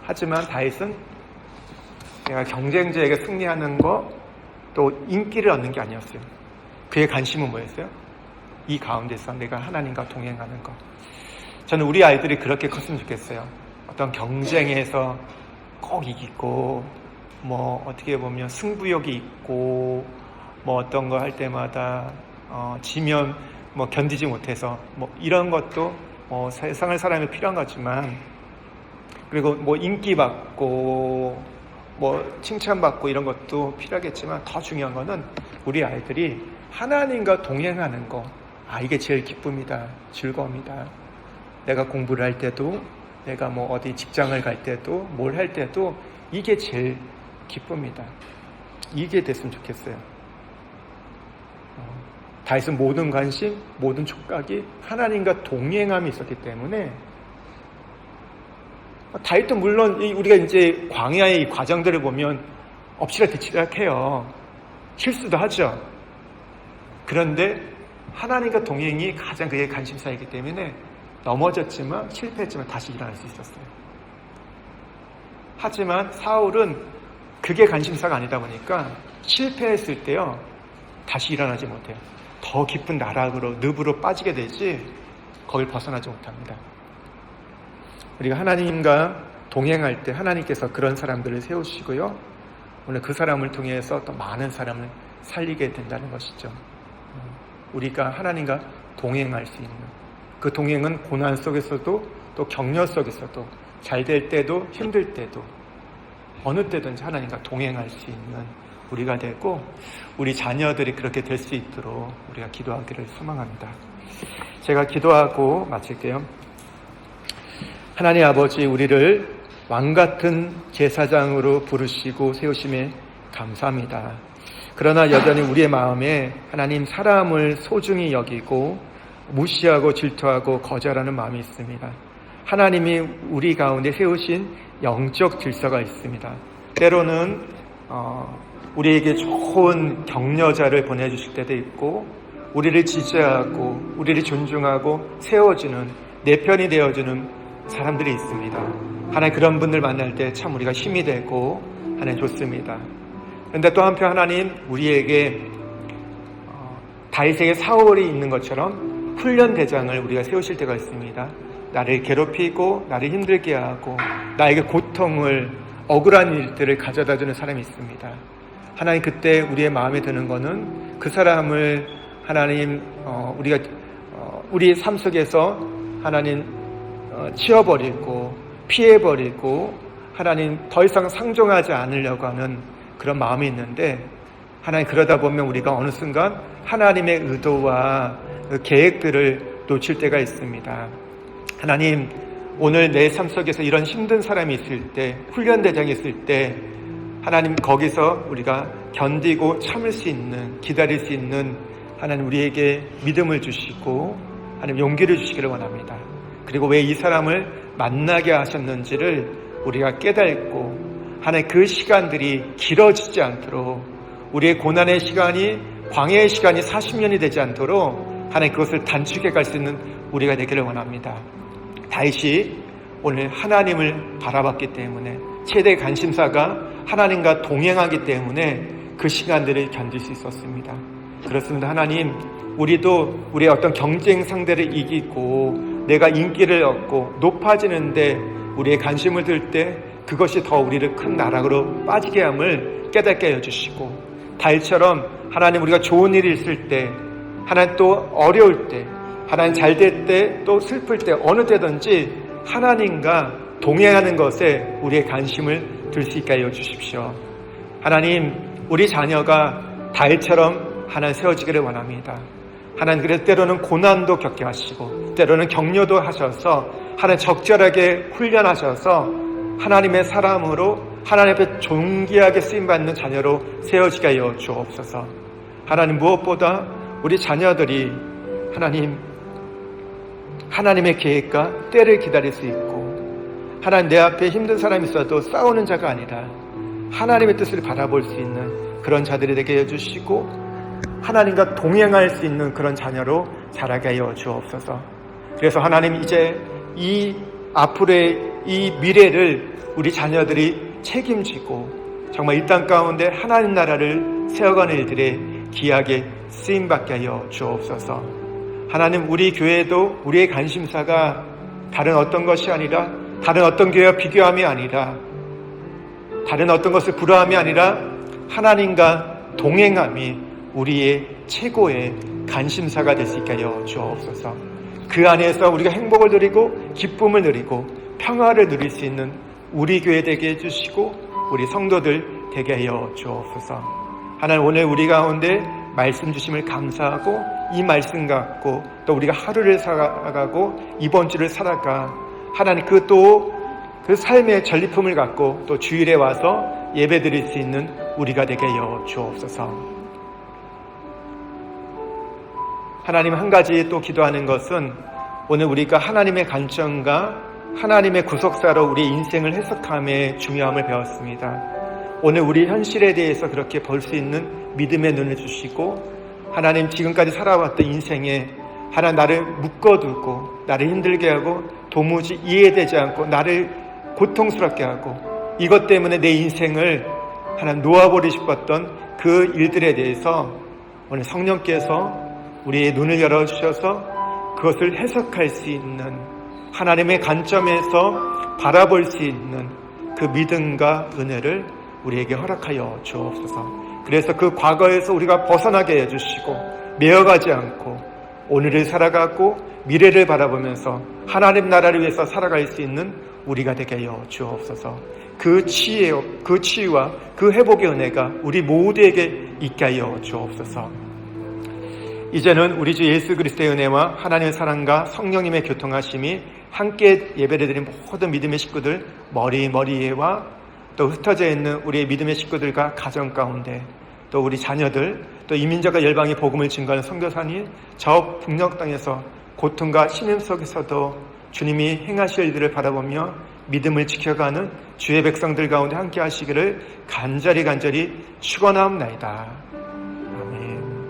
하지만 다윗은 내가 경쟁자에게 승리하는 거, 또 인기를 얻는 게 아니었어요. 그의 관심은 뭐였어요? 이 가운데서 내가 하나님과 동행하는 거. 저는 우리 아이들이 그렇게 컸으면 좋겠어요. 어떤 경쟁에서 꼭 이기고, 어떻게 보면 승부욕이 있고, 어떤 거 할 때마다 지면 견디지 못해서 이런 것도 세상을 사람이 필요한 거지만, 그리고 인기 받고 칭찬받고 이런 것도 필요하겠지만, 더 중요한 거는 우리 아이들이 하나님과 동행하는 거. 이게 제일 기쁨이다, 즐거움이다. 내가 공부를 할 때도, 내가 어디 직장을 갈 때도, 뭘 할 때도 이게 제일 기쁨이다. 이게 됐으면 좋겠어요. 다윗은 모든 관심, 모든 촉각이 하나님과 동행함이 있었기 때문에, 다윗도 물론 우리가 이제 광야의 이 과정들을 보면 엎치락뒤치락해요. 실수도 하죠. 그런데 하나님과 동행이 가장 그의 관심사이기 때문에 넘어졌지만, 실패했지만 다시 일어날 수 있었어요. 하지만 사울은 그게 관심사가 아니다 보니까 실패했을 때요, 다시 일어나지 못해요. 더 깊은 나락으로, 늪으로 빠지게 되지 거길 벗어나지 못합니다. 우리가 하나님과 동행할 때 하나님께서 그런 사람들을 세우시고요, 오늘 그 사람을 통해서 또 많은 사람을 살리게 된다는 것이죠. 우리가 하나님과 동행할 수 있는, 그 동행은 고난 속에서도 또 격려 속에서도, 잘 될 때도 힘들 때도 어느 때든지 하나님과 동행할 수 있는 우리가 되고, 우리 자녀들이 그렇게 될 수 있도록 우리가 기도하기를 소망합니다. 제가 기도하고 마칠게요. 하나님 아버지, 우리를 왕같은 제사장으로 부르시고 세우심에 감사합니다. 그러나 여전히 우리의 마음에 하나님 사람을 소중히 여기고 무시하고 질투하고 거절하는 마음이 있습니다. 하나님이 우리 가운데 세우신 영적 질서가 있습니다. 때로는 우리에게 좋은 격려자를 보내주실 때도 있고, 우리를 지지하고 우리를 존중하고 세워주는, 내 편이 되어주는 사람들이 있습니다. 하나님 그런 분들 만날 때 참 우리가 힘이 되고 하나님 좋습니다. 그런데 또 한편 하나님 우리에게 다윗에게 사울이 있는 것처럼 훈련 대장을 우리가 세우실 때가 있습니다. 나를 괴롭히고 나를 힘들게 하고 나에게 고통을, 억울한 일들을 가져다주는 사람이 있습니다. 하나님 그때 우리의 마음에 드는 거는 그 사람을 하나님 우리가 우리 삶 속에서 하나님 치워버리고 피해버리고 하나님 더 이상 상종하지 않으려고 하는 그런 마음이 있는데, 하나님 그러다 보면 우리가 어느 순간 하나님의 의도와 그 계획들을 놓칠 때가 있습니다. 하나님 오늘 내 삶 속에서 이런 힘든 사람이 있을 때, 훈련대장이 있을 때 하나님 거기서 우리가 견디고 참을 수 있는, 기다릴 수 있는 하나님 우리에게 믿음을 주시고 하나님 용기를 주시기를 원합니다. 그리고 왜 이 사람을 만나게 하셨는지를 우리가 깨닫고 하나님 그 시간들이 길어지지 않도록, 우리의 고난의 시간이, 광야의 시간이 40년이 되지 않도록 하나님 그것을 단축해 갈 수 있는 우리가 되기를 원합니다. 다윗이 오늘 하나님을 바라봤기 때문에, 최대 관심사가 하나님과 동행하기 때문에 그 시간들을 견딜 수 있었습니다. 그렇습니다. 하나님 우리도 우리의 어떤 경쟁 상대를 이기고 내가 인기를 얻고 높아지는데 우리의 관심을 들 때 그것이 더 우리를 큰 나락으로 빠지게 함을 깨닫게 해주시고, 다윗처럼 하나님 우리가 좋은 일이 있을 때, 하나님 또 어려울 때, 하나님 잘 될 때, 또 슬플 때, 어느 때든지 하나님과 동행하는 것에 우리의 관심을 들 수 있게 하여 주십시오. 하나님 우리 자녀가 다윗처럼 하나님 세워지기를 원합니다. 하나님 그래서 때로는 고난도 겪게 하시고 때로는 격려도 하셔서 하나님 적절하게 훈련하셔서 하나님의 사람으로 하나님 앞에 존귀하게 쓰임받는 자녀로 세워지게 하여 주옵소서. 하나님 무엇보다 우리 자녀들이 하나님의 계획과 때를 기다릴 수 있고, 하나님 내 앞에 힘든 사람이 있어도 싸우는 자가 아니라 하나님의 뜻을 바라볼 수 있는 그런 자들이 되게 해주시고, 하나님과 동행할 수 있는 그런 자녀로 자라게 하여 주옵소서. 그래서 하나님 이제 이 앞으로의 이 미래를 우리 자녀들이 책임지고 정말 이 땅 가운데 하나님 나라를 세워가는 일들에 귀하게 쓰임받게 하여 주옵소서. 하나님 우리 교회도 우리의 관심사가 다른 어떤 것이 아니라, 다른 어떤 교회와 비교함이 아니라, 다른 어떤 것을 부러함이 아니라 하나님과 동행함이 우리의 최고의 관심사가 될 수 있게 하여 주옵소서. 그 안에서 우리가 행복을 누리고 기쁨을 누리고 평화를 누릴 수 있는 우리 교회 되게 해주시고 우리 성도들 되게 하여 주옵소서. 하나님 오늘 우리 가운데 말씀 주심을 감사하고 이 말씀 갖고 또 우리가 하루를 살아가고 이번 주를 살아가 하나님 그 삶의 전리품을 갖고 또 주일에 와서 예배 드릴 수 있는 우리가 되게 하여 주옵소서. 하나님 한 가지 또 기도하는 것은 오늘 우리가 하나님의 관점과 하나님의 구속사로 우리의 인생을 해석함의 중요함을 배웠습니다. 오늘 우리 현실에 대해서 그렇게 볼 수 있는 믿음의 눈을 주시고, 하나님 지금까지 살아왔던 인생에 하나님 나를 묶어두고 나를 힘들게 하고 도무지 이해되지 않고 나를 고통스럽게 하고 이것 때문에 내 인생을 하나님 놓아버리고 싶었던 그 일들에 대해서 오늘 성령께서 우리의 눈을 열어주셔서 그것을 해석할 수 있는, 하나님의 관점에서 바라볼 수 있는 그 믿음과 은혜를 우리에게 허락하여 주옵소서. 그래서 그 과거에서 우리가 벗어나게 해주시고 매어가지 않고 오늘을 살아가고 미래를 바라보면서 하나님 나라를 위해서 살아갈 수 있는 우리가 되게 하여 주옵소서. 그 치유와 그 회복의 은혜가 우리 모두에게 있게 하여 주옵소서. 이제는 우리 주 예수 그리스도의 은혜와 하나님의 사랑과 성령님의 교통하심이 함께 예배를 드린 모든 믿음의 식구들 머리머리에와 또 흩어져 있는 우리의 믿음의 식구들과 가정 가운데 또 우리 자녀들, 또 이민자가 열방의 복음을 증거하는 선교사님, 저 북녘 땅에서 고통과 신음 속에서도 주님이 행하실 일들을 바라보며 믿음을 지켜가는 주의 백성들 가운데 함께 하시기를 간절히 축원하옵나이다. 아멘.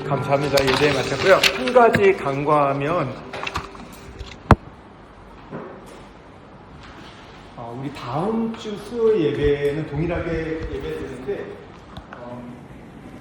감사합니다. 예배 마쳤고요. 한 가지 간과하면 우리 다음 주 수요일 예배는 동일하게 예배드리는데